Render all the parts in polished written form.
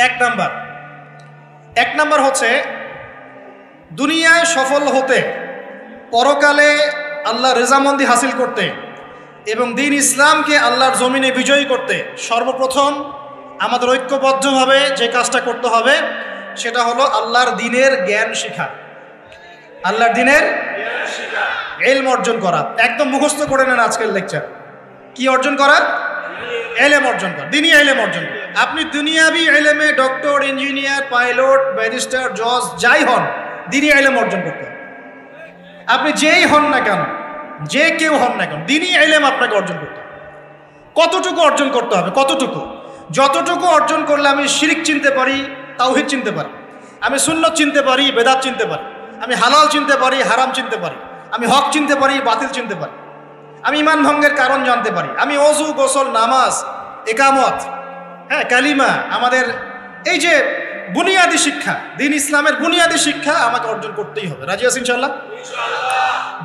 এক নাম্বার হচ্ছে দুনিয়ায় সফল হতে, পরকালে আল্লাহ রেজামন্দি হাসিল করতে এবং দ্বীন ইসলামকে আল্লাহর জমিনে বিজয়ী করতে সর্বপ্রথম আমাদের ঐক্যবদ্ধভাবে যে কাজটা করতে হবে সেটা হলো আল্লাহর দ্বীনের জ্ঞান শেখা, আল্লাহর দ্বীনের ইলম অর্জন করা। একদম মুখস্থ করে নেন আজকের লেকচার। কি অর্জন করা? ইলম অর্জন করা, দ্বীনি ইলম অর্জন করা। আপনি দুনিয়াবি ইলমে ডক্টর, ইঞ্জিনিয়ার, পাইলট, ব্যারিস্টার, জজ যাই হন, দ্বীনি ইলম অর্জন করতে হবে। আপনি যেই হন না কেন, যে কেউ হন না কেন, দ্বীনি ইলম আপনাকে অর্জন করতে হবে। কতটুকু অর্জন করতে হবে? কতটুকু? যতটুকু অর্জন করলে আমি শিরিক চিনতে পারি, তাওহীদ চিনতে পারি, আমি সুন্নত চিনতে পারি, বেদাত চিনতে পারি, আমি হালাল চিনতে পারি, হারাম চিনতে পারি, আমি হক চিনতে পারি, বাতিল চিনতে পারি, আমি ঈমান ভঙ্গের কারণ জানতে পারি, আমি ওযু, গোসল, নামাজ, ইকামত, কালিমা, আমাদের এই যে বুনিয়াদী শিক্ষা, দ্বীন ইসলামের বুনিয়াদী শিক্ষা আমাকে অর্জন করতেই হবে। রাজি আছেন ইনশাআল্লাহ?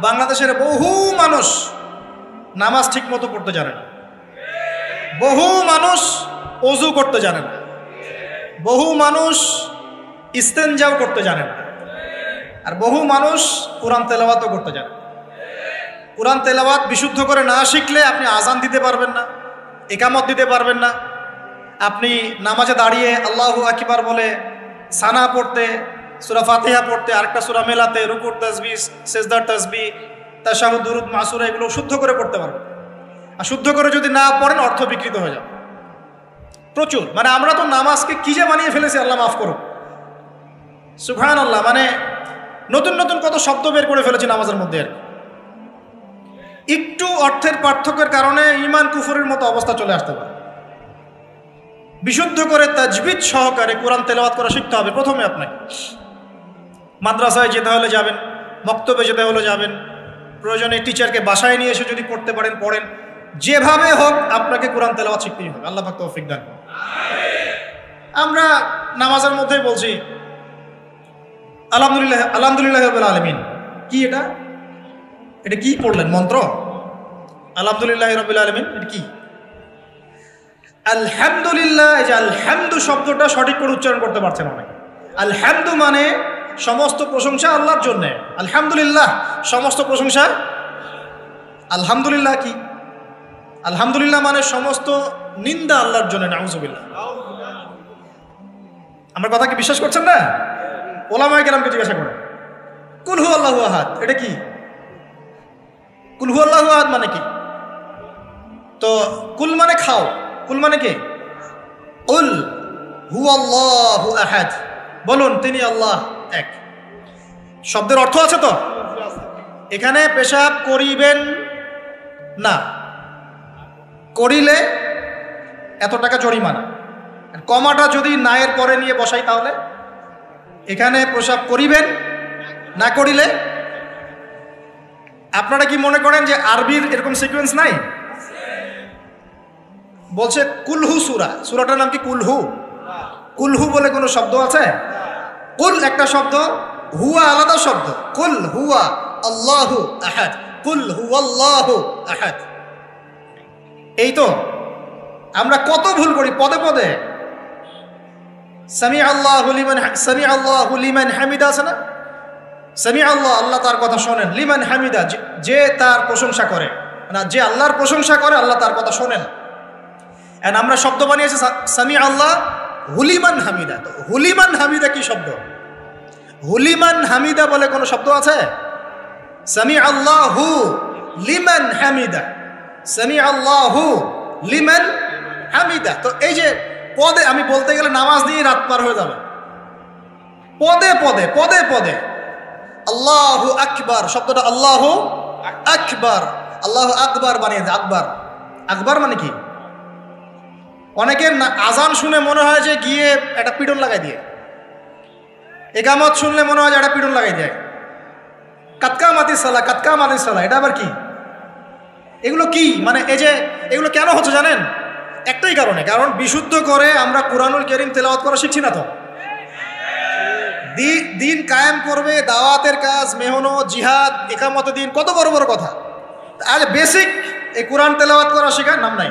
বাংলাদেশের বহু মানুষ নামাজ ঠিক মতো পড়তে জানে না, বহু মানুষ ওযু করতে জানে না, বহু মানুষ ইস্তেনজাও করতে জানে না, আর বহু মানুষ কোরআন তেলাওয়াতও করতে জানে। কোরআন তেলাওয়াত বিশুদ্ধ করে না শিখলে আপনি আজান দিতে পারবেন না, ইকামত দিতে পারবেন না, আপনি নামাজে দাঁড়িয়ে আল্লাহু আকবার বলে সানা পড়তে, সূরা ফাতিহা পড়তে, আরেকটা সূরা মেলাতে, রুকুর তাসবিহ, সিজদার তাসবিহ, তাশাহুদ, দুরুদ, মাসুরা এগুলো শুদ্ধ করে পড়তে পারবেন। আর শুদ্ধ করে যদি না পড়েন অর্থ বিকৃত হয়ে যাবে প্রচুর। মানে আমরা তো নামাজকে কি যে বানিয়ে ফেলেছি, আল্লাহ মাফ করুন, সুবহানাল্লাহ। মানে নতুন নতুন কত শব্দ বের করে ফেলেছি নামাজের মধ্যে। আর একটু অর্থের পার্থক্যের কারণে ঈমান কুফরের মতো অবস্থা চলে আসতে পারে। বিশুদ্ধ করে তাজবিদ সহকারে কোরআন তেলাওয়াত করা শিখতে হবে প্রথমে। আপনাকে মাদ্রাসায় যেতে হলে যাবেন, মক্তবে যেতে হলে যাবেন, প্রয়োজনে টিচারকে বাসায় নিয়ে এসে যদি পড়তে পারেন পড়েন, যেভাবে হোক আপনাকে কোরআন তেলাওয়াত শিখতেই হবে। আল্লাহ পাক তৌফিক দান করুন। আমরা নামাজের মধ্যেই বলছি আলহামদুলিল্লাহ, আলহামদুলিল্লাহি রাব্বিল আলামিন। কি এটা? এটা কি পড়লেন? মন্ত্র? আলহামদুলিল্লাহি রাব্বিল আলামিন এটা কি? আলহামদুলিল্লাহ। এই যে আলহামদু শব্দটা সঠিক করে উচ্চারণ করতে পারছেন অনেকে। আলহামদু মানে সমস্ত প্রশংসা আল্লাহর জন্য। আলহামদুলিল্লাহ সমস্ত প্রশংসা। আলহামদুলিল্লাহ কি? আলহামদুলিল্লাহ মানে সমস্ত নিন্দা আল্লাহর জন্য। নাউযুবিল্লাহ। আমার কথা কি বিশ্বাস করছেন না? ওলামায়ে কেরামকে জিজ্ঞাসা করেন, কুল হু আল্লাহু আহাদ এটা কি? কুল হু আল্লাহু আহাদ মানে কি? তো কুল মানে খাও, কুল মানে কি? কুল হু আল্লাহু আহাদ, বলুন তিনি আল্লাহ এক। শব্দের অর্থ আছে তো? এখানে পেশাব করিবেন না, করিলে এত টাকা জরিমানা। কমাটা যদি নায়ের পরে নিয়ে বসাই তাহলে এখানে পেশাব করিবেন না, করিলে। আপনারা কি মনে করেন যে আরবির এরকম সিকোয়েন্স নাই? বলছে কুলহু সূরা, সূরাটার নাম কি কুলহু? কুলহু বলে কোনো শব্দ আছে? কুল একটা শব্দ, হুয়া আলাদা শব্দ। কুল হুয়া আল্লাহু আহাদ, কুল হুয়াল্লাহু আহাদ। এই তো আমরা কত ভুল করি পদে পদে। সামি আল্লাহু লিমান হামিদা আছে না? সামি আল্লাহ, আল্লাহ তার কথা শোনেন। লিমান হামিদা, যে তার প্রশংসা করে, না যে আল্লাহর প্রশংসা করে আল্লাহ তার কথা শোনেন। এন্ড আমরা শব্দ বানিয়েছি সামি আল্লাহ হুলিমান হামিদা। তো হুলিমান হামিদা কি শব্দ? হুলিমান হামিদা বলে কোনো শব্দ আছে? সামি আল্লাহু লিমান হামিদা, সামি আল্লাহু লিমান হামিদা। তো এই যে পদে, আমি বলতে গেলে নামাজ দিয়ে রাত পার হয়ে যাবে। পদে পদে পদে পদে আল্লাহু আকবার শব্দটা আল্লাহু আকবার, আল্লাহু আকবার বানিয়েছে। আকবার, আকবার মানে কি? অনেকের আজান শুনে মনে হয় যে গিয়ে একটা পিটন লাগাই দিয়ে, ইকামত শুনলে মনে হয় যে একটা পিটন লাগাই দেয়। কাতকা মাতি সালা, কাতকা মাতি সালা, এটা আবার কি? এগুলো কি? মানে এই যে এগুলো কেন হচ্ছে জানেন? একটাই কারণে, কারণ বিশুদ্ধ করে আমরা কুরআনুল কারীম তেলাওয়াত করা শিখছি না। তো দিন কায়েম করবে, দাওয়াতের কাজ, মেহনত, জিহাদ, ইকামতের দিন, কত বড় বড় কথা। আজ বেসিক এই কোরআন তেলাওয়াত করা শেখার নাম নাই।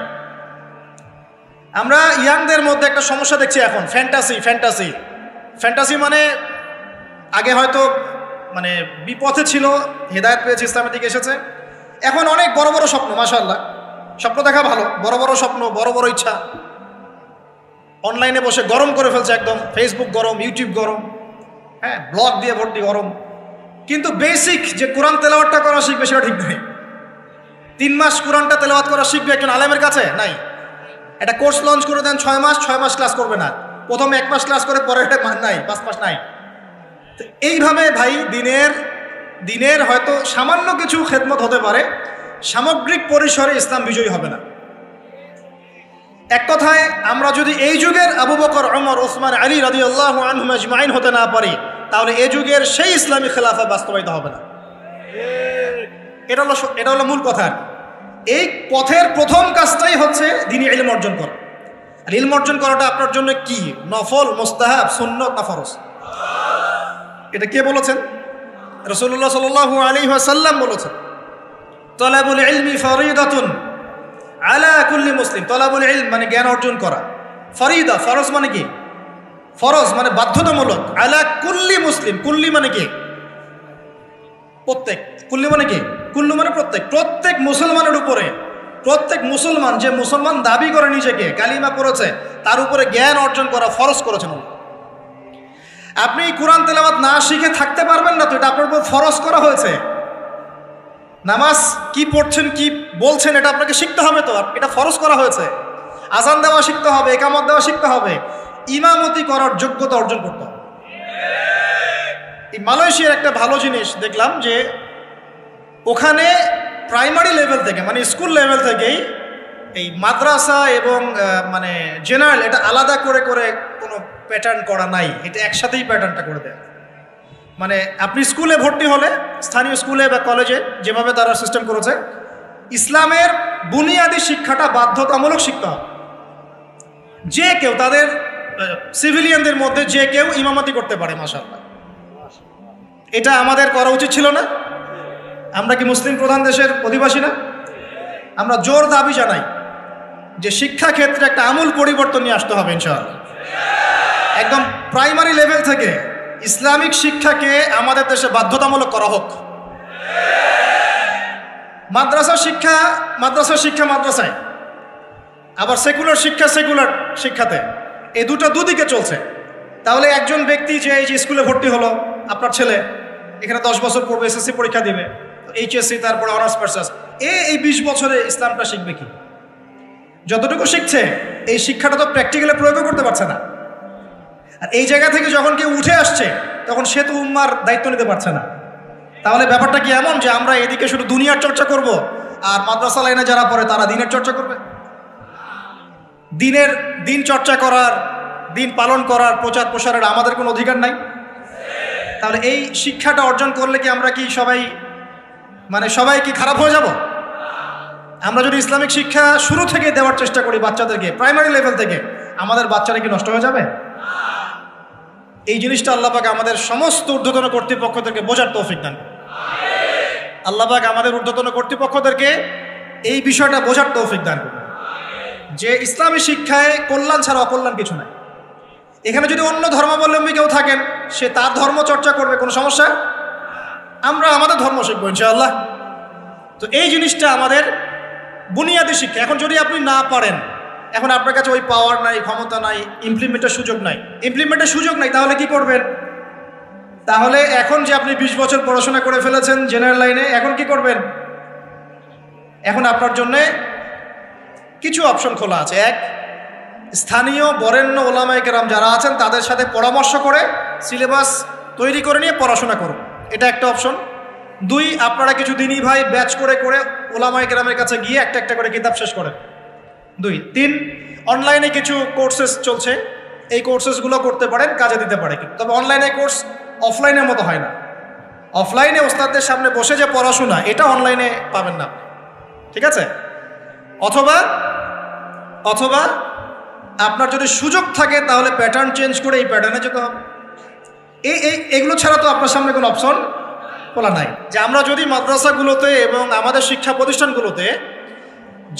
আমরা ইয়াংদের মধ্যে একটা সমস্যা দেখছি এখন, ফ্যান্টাসি। ফ্যান্টাসি ফ্যান্টাসি মানে আগে হয়তো মানে বিপথে ছিল, হেদায়েত পেয়েছে, ইসলামের দিকে এসেছে, এখন অনেক বড় বড় স্বপ্ন, মাশাআল্লাহ, স্বপ্ন দেখা ভালো, বড় বড় স্বপ্ন, বড় বড় ইচ্ছা, অনলাইনে বসে গরম করে ফেলছে একদম, ফেসবুক গরম, ইউটিউব গরম, হ্যাঁ, ব্লগ দিয়ে ভর্তি গরম, কিন্তু বেসিক যে কোরআন তেলাওয়াতটা করা শিখবে সেটা ঠিক নেই। 3 মাস কোরআনটা তেলাওয়াত করা শিখবে একজন আলেমের কাছে? নাই। একটা কোর্স লঞ্চ করে দেন 6 মাস, 6 মাস ক্লাস করবে না, প্রথমে 1 মাস ক্লাস করে পরে নাই, 5 মাস নাই। তো এইভাবে ভাই দিনের হয়তো সামান্য কিছু খেদমত হতে পারে, সামগ্রিক পরিসরে ইসলাম বিজয়ী হবে না। এক কথায় আমরা যদি এই যুগের আবু বকর, ওমর, ওসমান, আলী রাদিয়াল্লাহু আনহুম আজমাইন হতে না পারি, তাহলে এই যুগের সেই ইসলামী খেলাফা বাস্তবায়িত হবে না। এটা হলো মূল কথা। এই পথের প্রথম কাজটাই হচ্ছে দ্বীনি ইলম অর্জন করা। আর ইলম অর্জন করাটা আপনার জন্য কি? নফল, মুস্তাহাব, সুন্নত না ফরজ? এটা কে বলেছেন? রাসূলুল্লাহ সাল্লাল্লাহু আলাইহি ওয়াসাল্লাম বলেছেন, তালাবুল ইলমি ফরিদাতুন আলা কুল্লি মুসলিম। তালাবুল ইলম মানে জ্ঞান অর্জন করা, ফরিদা ফরজ মানে কি? ফরজ মানে বাধ্যতামূলক, আলা কুল্লি মুসলিম, কুল্লি মানে কি? প্রত্যেক। কুল্লি মানে কি? কুল্লু মানে প্রত্যেক। প্রত্যেক মুসলমানের উপরে, প্রত্যেক মুসলমান যে মুসলমান দাবি করে নিজেকে, কালিমা পড়েছে, তার উপরে জ্ঞান অর্জন করা ফরজ করেছেন। আপনি কোরআন তেলাওয়াত না শিখে থাকতে পারবেন না, তো এটা আপনার উপর ফরজ করা হয়েছে। নামাজ কি পড়ছেন, কি বলছেন, এটা আপনাকে শিখতে হবে, তো এটা ফরজ করা হয়েছে। আজান দেওয়া শিখতে হবে, ইকামত দেওয়া শিখতে হবে, ইমামতি করার যোগ্যতা অর্জন করতে হবে। এই মালয়েশিয়ার একটা ভালো জিনিস দেখলাম যে ওখানে প্রাইমারি লেভেল থেকে, মানে স্কুল লেভেল থেকেই এই মাদ্রাসা এবং মানে জেনারেল এটা আলাদা করে করে কোনো প্যাটার্ন করা নাই, এটা একসাথেই প্যাটার্নটা করে দেয়। মানে আপনি স্কুলে ভর্তি হলে, স্থানীয় স্কুলে বা কলেজে যেভাবে তারা সিস্টেম করেছে, ইসলামের বুনিয়াদী শিক্ষাটা বাধ্যতামূলক শিখতে হবে। যে কেউ, তাদের সিভিলিয়ানদের মধ্যে যে কেউ ইমামতি করতে পারে, মাশাআল্লাহ। এটা আমাদের করা উচিত ছিল না? আমরা কি মুসলিম প্রধান দেশের অধিবাসী না? আমরা জোর দাবি জানাই যে শিক্ষা ক্ষেত্রে একটা আমূল পরিবর্তন নিয়ে আসতে হবে ইনশাআল্লাহ। একদম প্রাইমারি লেভেল থেকে ইসলামিক শিক্ষাকে আমাদের দেশে বাধ্যতামূলক করা হোক। মাদ্রাসা শিক্ষা মাদ্রাসায়, আবার সেকুলার শিক্ষাতে, এই দুদিকে চলছে। তাহলে একজন ব্যক্তি যে এই যে স্কুলে ভর্তি হলো, আপনার ছেলে এখানে 10 বছর পড়বে, এসএসসি পরীক্ষা দিবে, এইচএসসি, তারপরে অনার্স মাস্টার্স, এই 20 বছরে ইসলামটা শিখবে কি? যতটুকু শিখছে এই শিক্ষাটা তো প্র্যাকটিক্যালি প্রয়োগও করতে পারছে না। আর এই জায়গা থেকে যখন কেউ উঠে আসছে, তখন সে তো উম্মার দায়িত্ব নিতে পারছে না। তাহলে ব্যাপারটা কি এমন যে আমরা এদিকে শুধু দুনিয়ার চর্চা করব, আর মাদ্রাসা লাইনে যারা পড়ে তারা দিনের চর্চা করবে? দিন চর্চা করার, দিন পালন করার, প্রচার প্রসারের আমাদের কোনো অধিকার নাই? তাহলে এই শিক্ষাটা অর্জন করলে কি আমরা কি সবাই কি খারাপ হয়ে যাব? আমরা যদি ইসলামিক শিক্ষা শুরু থেকে দেওয়ার চেষ্টা করি বাচ্চাদেরকে, প্রাইমারি লেভেল থেকে, আমাদের বাচ্চারা কি নষ্ট হয়ে যাবে? এই জিনিসটা আল্লাহ পাক আমাদের সমস্ত ঊর্ধ্বতন কর্তৃপক্ষদেরকে বোঝার তৌফিক দান। আল্লাহ পাক আমাদের ঊর্ধ্বতন কর্তৃপক্ষদেরকে এই বিষয়টা বোঝার তৌফিক দান করুন যে ইসলামী শিক্ষায় কল্যাণ ছাড়া অকল্যাণ কিছু নাই। এখানে যদি অন্য ধর্মাবলম্বী কেউ থাকেন, সে তার ধর্ম চর্চা করবে, কোনো সমস্যা? আমরা আমাদের ধর্ম শিখবো ইনশাআল্লাহ। তো এই জিনিসটা আমাদের বুনিয়াদী শিক্ষা। এখন যদি আপনি না পারেন, এখন আপনার কাছে ওই পাওয়ার নাই, ক্ষমতা নাই, ইমপ্লিমেন্টের সুযোগ নাই, তাহলে কি করবেন? তাহলে এখন যে আপনি 20 বছর পড়াশোনা করে ফেলেছেন জেনারেল লাইনে, এখন কি করবেন? এখন আপনার জন্যে কিছু অপশন খোলা আছে। এক, স্থানীয় বরেণ্য ওলামায়ে কেরাম যারা আছেন তাদের সাথে পরামর্শ করে সিলেবাস তৈরি করে নিয়ে পড়াশোনা করুন, এটা একটা অপশন। 2, আপনারা কিছু দিনই ভাই ব্যাচ করে করে ওলামায়ে কেরামের কাছে গিয়ে একটা করে কিতাব শেষ করেন। 2, 3, অনলাইনে কিছু কোর্সেস চলছে, এই কোর্সেসগুলো করতে পারেন, কাজে দিতে পারে। তবে অনলাইনে কোর্স অফলাইনের মতো হয় না। অফলাইনে ওস্তাদদের সামনে বসে যে পড়াশোনা, এটা অনলাইনে পাবেন না, ঠিক আছে? অথবা আপনার যদি সুযোগ থাকে তাহলে প্যাটার্ন চেঞ্জ করে এই প্যাটার্নে যেতে হবে। এগুলো ছাড়া তো আপনার সামনে কোনো অপশন খোলা নাই। যে আমরা যদি মাদ্রাসাগুলোতে এবং আমাদের শিক্ষা প্রতিষ্ঠানগুলোতে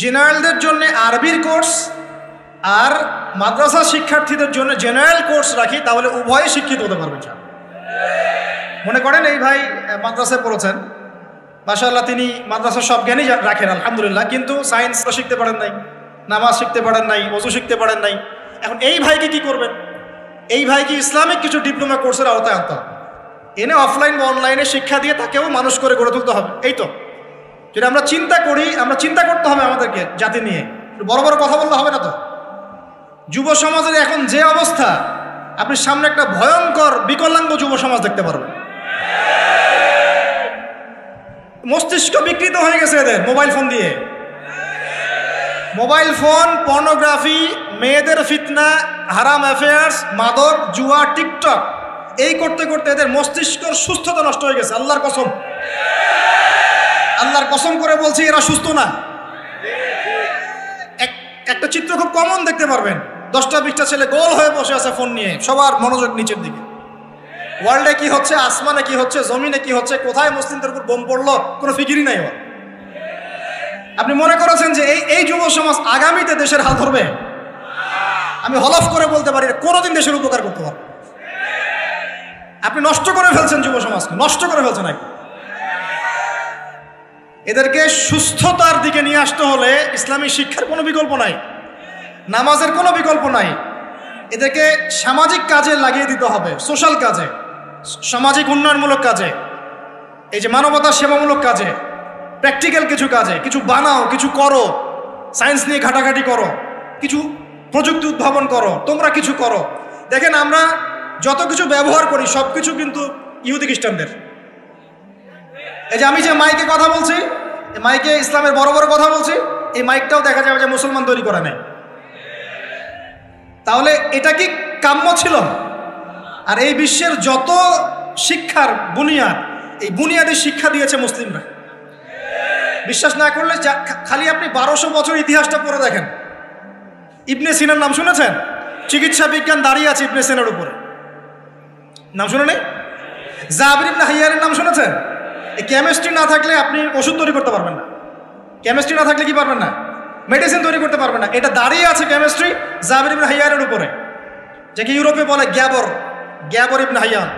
জেনারেলদের জন্য আরবির কোর্স আর মাদ্রাসা শিক্ষার্থীদের জন্য জেনারেল কোর্স রাখি, তাহলে উভয়ে শিক্ষিত হতে পারবেন। মনে করেন এই ভাই মাদ্রাসায় পড়েছেন, মাশাআল্লাহ তিনি মাদ্রাসার সব জ্ঞানই রাখেন আলহামদুলিল্লাহ, কিন্তু সায়েন্স শিখতে পারেন নাই, নামাজ শিখতে পারেন নাই, ওযু শিখতে পারেন নাই। এখন এই ভাইকে কি করবেন? এই ভাইকে ইসলামিক কিছু ডিপ্লোমা কোর্সের আওতায় আনতে হবে, এনে অফলাইন বা অনলাইনে শিক্ষা দিয়ে তাকেও মানুষ করে গড়ে তুলতে হবে। এই তো যদি আমরা চিন্তা করি, আমরা চিন্তা করতে হবে আমাদেরকে জাতি নিয়ে, বড় বড় কথা বললে হবে না। তো যুব সমাজের এখন যে অবস্থা, আপনি সামনে একটা ভয়ঙ্কর বিকলাঙ্গ যুব সমাজ দেখতে পারবেন। মস্তিষ্ক বিকৃত হয়ে গেছে এদের মোবাইল ফোন দিয়ে। মোবাইল ফোন, পর্নোগ্রাফি, মেয়েদের ফিতনা, হারাম অ্যাফেয়ার্স, মাদক, জুয়া, টিকটক, এই করতে করতে এদের মস্তিষ্কর সুস্থতা নষ্ট হয়ে গেছে। আল্লাহর কসম, আল্লাহর কসম করে বলছি এরা সুস্থ না। একটা চিত্র খুব কমন দেখতে পারবেন, 10টা-20টা ছেলে গোল হয়ে বসে আছে ফোন নিয়ে, সবার মনোযোগ নিচের দিকে। ওয়ার্ল্ডে কি হচ্ছে, আসমানে কি হচ্ছে, জমিনে কি হচ্ছে, কোথায় মুসলিমদের উপর বোম পড়লো, কোনো ফিকিরই নাই ওর। আপনি মনে করেছেন যে এই যুব সমাজ আগামীতে দেশের হাল ধরবে? আমি হলফ করে বলতে পারি কোনোদিন দেশের উপকার করতে পারবে। আপনি নষ্ট করে ফেলছেন যুব সমাজকে, নষ্ট করে ফেলছেন। এদেরকে সুস্থতার দিকে নিয়ে আসতে হলে ইসলামী শিক্ষার কোনো বিকল্প নাই, নামাজের কোনো বিকল্প নাই। এদেরকে সামাজিক কাজে লাগিয়ে দিতে হবে, সোশ্যাল কাজে, সামাজিক উন্নয়নমূলক কাজে, এই যে মানবতা সেবামূলক কাজে, প্র্যাকটিক্যাল কিছু কাজে, কিছু বানাও, কিছু করো, সায়েন্স নিয়ে ঘাটাঘাটি করো, কিছু প্রযুক্তি উদ্ভাবন করো, তোমরা কিছু করো। দেখেন আমরা যত কিছু ব্যবহার করি সব কিছু কিন্তু ইহুদি খ্রিস্টানদের। এই যে আমি যে মাইকে কথা বলছি, এই মাইকে ইসলামের বড় বড় কথা বলছি, এই মাইকটাও দেখা যাবে যে মুসলমান তৈরি করে নেয়। তাহলে এটা কি কাম্য ছিল? আর এই বিশ্বের যত শিক্ষার বুনিয়াদ, এই বুনিয়াদের শিক্ষা দিয়েছে মুসলিমরা। বিশ্বাস না করলে খালি আপনি 1200 বছর ইতিহাসটা পড়ে দেখেন। ইবনে সিনার নাম শুনেছেন? চিকিৎসা বিজ্ঞান দাঁড়িয়ে আছে ইবনে সিনার উপরে, নাম শুনে নেই? জাবির ইবনে হাইয়ানের নাম শুনেছেন? এই কেমিস্ট্রি না থাকলে আপনি ওষুধ তৈরি করতে পারবেন না। কেমিস্ট্রি না থাকলে কি পারবেন না? মেডিসিন তৈরি করতে পারবেন না। এটা দাঁড়িয়ে আছে কেমিস্ট্রি জাবির ইবনে হাইয়ানের উপরে, যাকে ইউরোপে বলে গ্যাবর ইবনে হাইয়ান।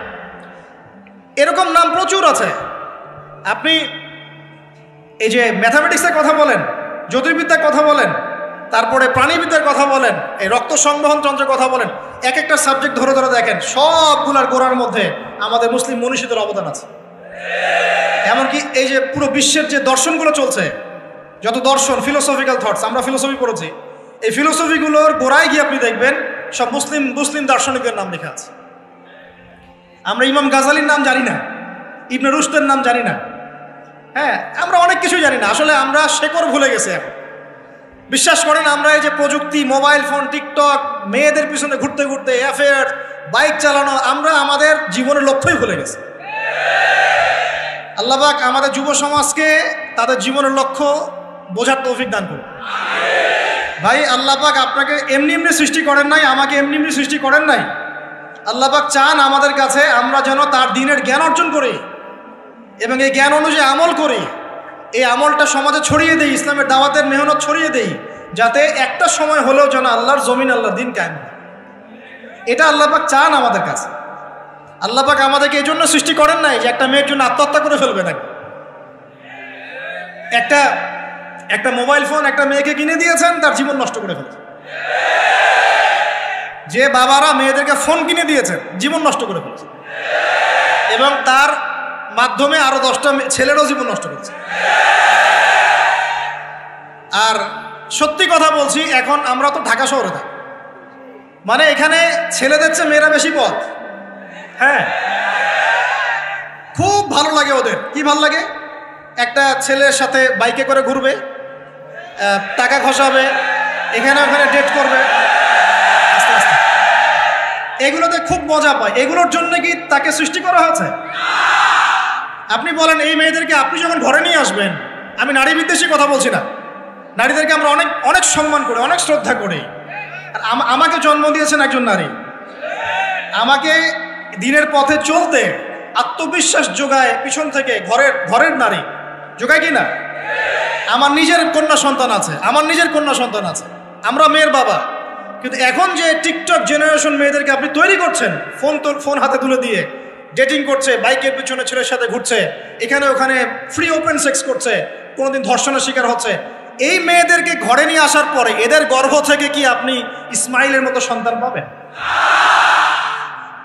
এরকম নাম প্রচুর আছে। আপনি এই যে ম্যাথামেটিক্সের কথা বলেন, জ্যোতির্বিদ্যার কথা বলেন, তারপরে প্রাণীবিদ্যার কথা বলেন, এই রক্ত সংবহন যন্ত্রের কথা বলেন, এক একটা সাবজেক্ট ধরে ধরে দেখেন, সবগুলার গোড়ার মধ্যে আমাদের মুসলিম মনীষীদের অবদান আছে। এমনকি এই যে পুরো বিশ্বের যে দর্শনগুলো চলছে, যত দর্শন, ফিলোসফিক্যাল থটস, আমরা ফিলোসফি পড়েছি, এই ফিলোসফিগুলোর গোড়ায় গিয়ে আপনি দেখবেন সব মুসলিম দার্শনিকদের নাম লেখা আছে। আমরা ইমাম গাজালির নাম জানি না, ইবনে রুশদের নাম জানি না। হ্যাঁ, আমরা অনেক কিছু জানি না। আসলে আমরা শেকড় ভুলে গেছি এখন। বিশ্বাস করেন, আমরা এই যে প্রযুক্তি, মোবাইল ফোন, টিকটক, মেয়েদের পিছনে ঘুরতে ঘুরতে, অ্যাফেয়ার, বাইক চালানো, আমরা আমাদের জীবনের লক্ষ্যই ভুলে গেছি। আল্লাহ পাক আমাদের যুব সমাজকে তাদের জীবনের লক্ষ্য বোঝার তৌফিক দান করুন। ভাই, আল্লাহ পাক আপনাকে এমনি এমনি সৃষ্টি করেন নাই, আমাকে এমনি এমনি সৃষ্টি করেন নাই। আল্লাহ পাক চান আমাদের কাছে আমরা যেন তার দ্বীনের জ্ঞান অর্জন করি এবং এই জ্ঞান অনুযায়ী আমল করি। এই আমলটা সমাজে ছড়িয়ে দেই, ইসলামের দাওয়াতের মেহনত ছড়িয়ে দেই, যাতে একটা সময় হলেও যেন আল্লাহর জমিন, আল্লাহর দ্বীন কায়েম হয়। এটা আল্লাহ পাক চান আমাদের কাছে। আল্লাহ পাক আমাদেরকে এই জন্য সৃষ্টি করেন নাই যে একটা মেয়ের জন্য আত্মহত্যা করে ফেলবে নাকি। একটা মোবাইল ফোন একটা মেয়েকে কিনে দিয়েছেন, তার জীবন নষ্ট করে ফেলছে। যে বাবারা মেয়েদেরকে ফোন কিনে দিয়েছেন, জীবন নষ্ট করে ফেলছে এবং তার মাধ্যমে আরো 10টা ছেলেরও জীবন নষ্ট করছে। আর সত্যি কথা বলছি, এখন আমরা তো ঢাকা শহরে থাকি, মানে এখানে ছেলেদের চেয়ে মেয়েরা বেশি পথ। হ্যাঁ, খুব ভালো লাগে ওদের। কি ভালো লাগে? একটা ছেলের সাথে বাইকে করে ঘুরবে, টাকা খসাবে, এখানে ওখানে ডেট করবে, আস্তে আস্তে। এগুলোতে খুব মজা পায়। এগুলোর জন্য কি তাকে সৃষ্টি করা হয়েছে? আপনি বলেন, এই মেয়েদেরকে আপনি যখন ঘরে নিয়ে আসবেন, আমি নারী বিদ্বেষী কথা বলছি না, নারীদেরকে আমরা অনেক অনেক সম্মান করি, অনেক শ্রদ্ধা করি। আর আমাকে জন্ম দিয়েছেন একজন নারী, আমাকে দিনের পথে চলতে আত্মবিশ্বাস যোগায় পিছন থেকে, ঘরের নারী যোগায় কি না? আমার নিজের কন্যা সন্তান আছে, আমরা মেয়ের বাবা। কিন্তু এখন যে টিকটক জেনারেশন মেয়েদেরকে আপনি তৈরি করছেন, ফোন হাতে তুলে দিয়ে ডেটিং করছে, বাইকের পিছনে ছেলের সাথে ঘুরছে, এখানে ওখানে ফ্রি ওপেন সেক্স করছে, কোনোদিন ধর্ষণের শিকার হচ্ছে, এই মেয়েদেরকে ঘরে নিয়ে আসার পরে এদের গর্ভ থেকে কি আপনি ইসমাইলের মতো সন্তান পাবেন?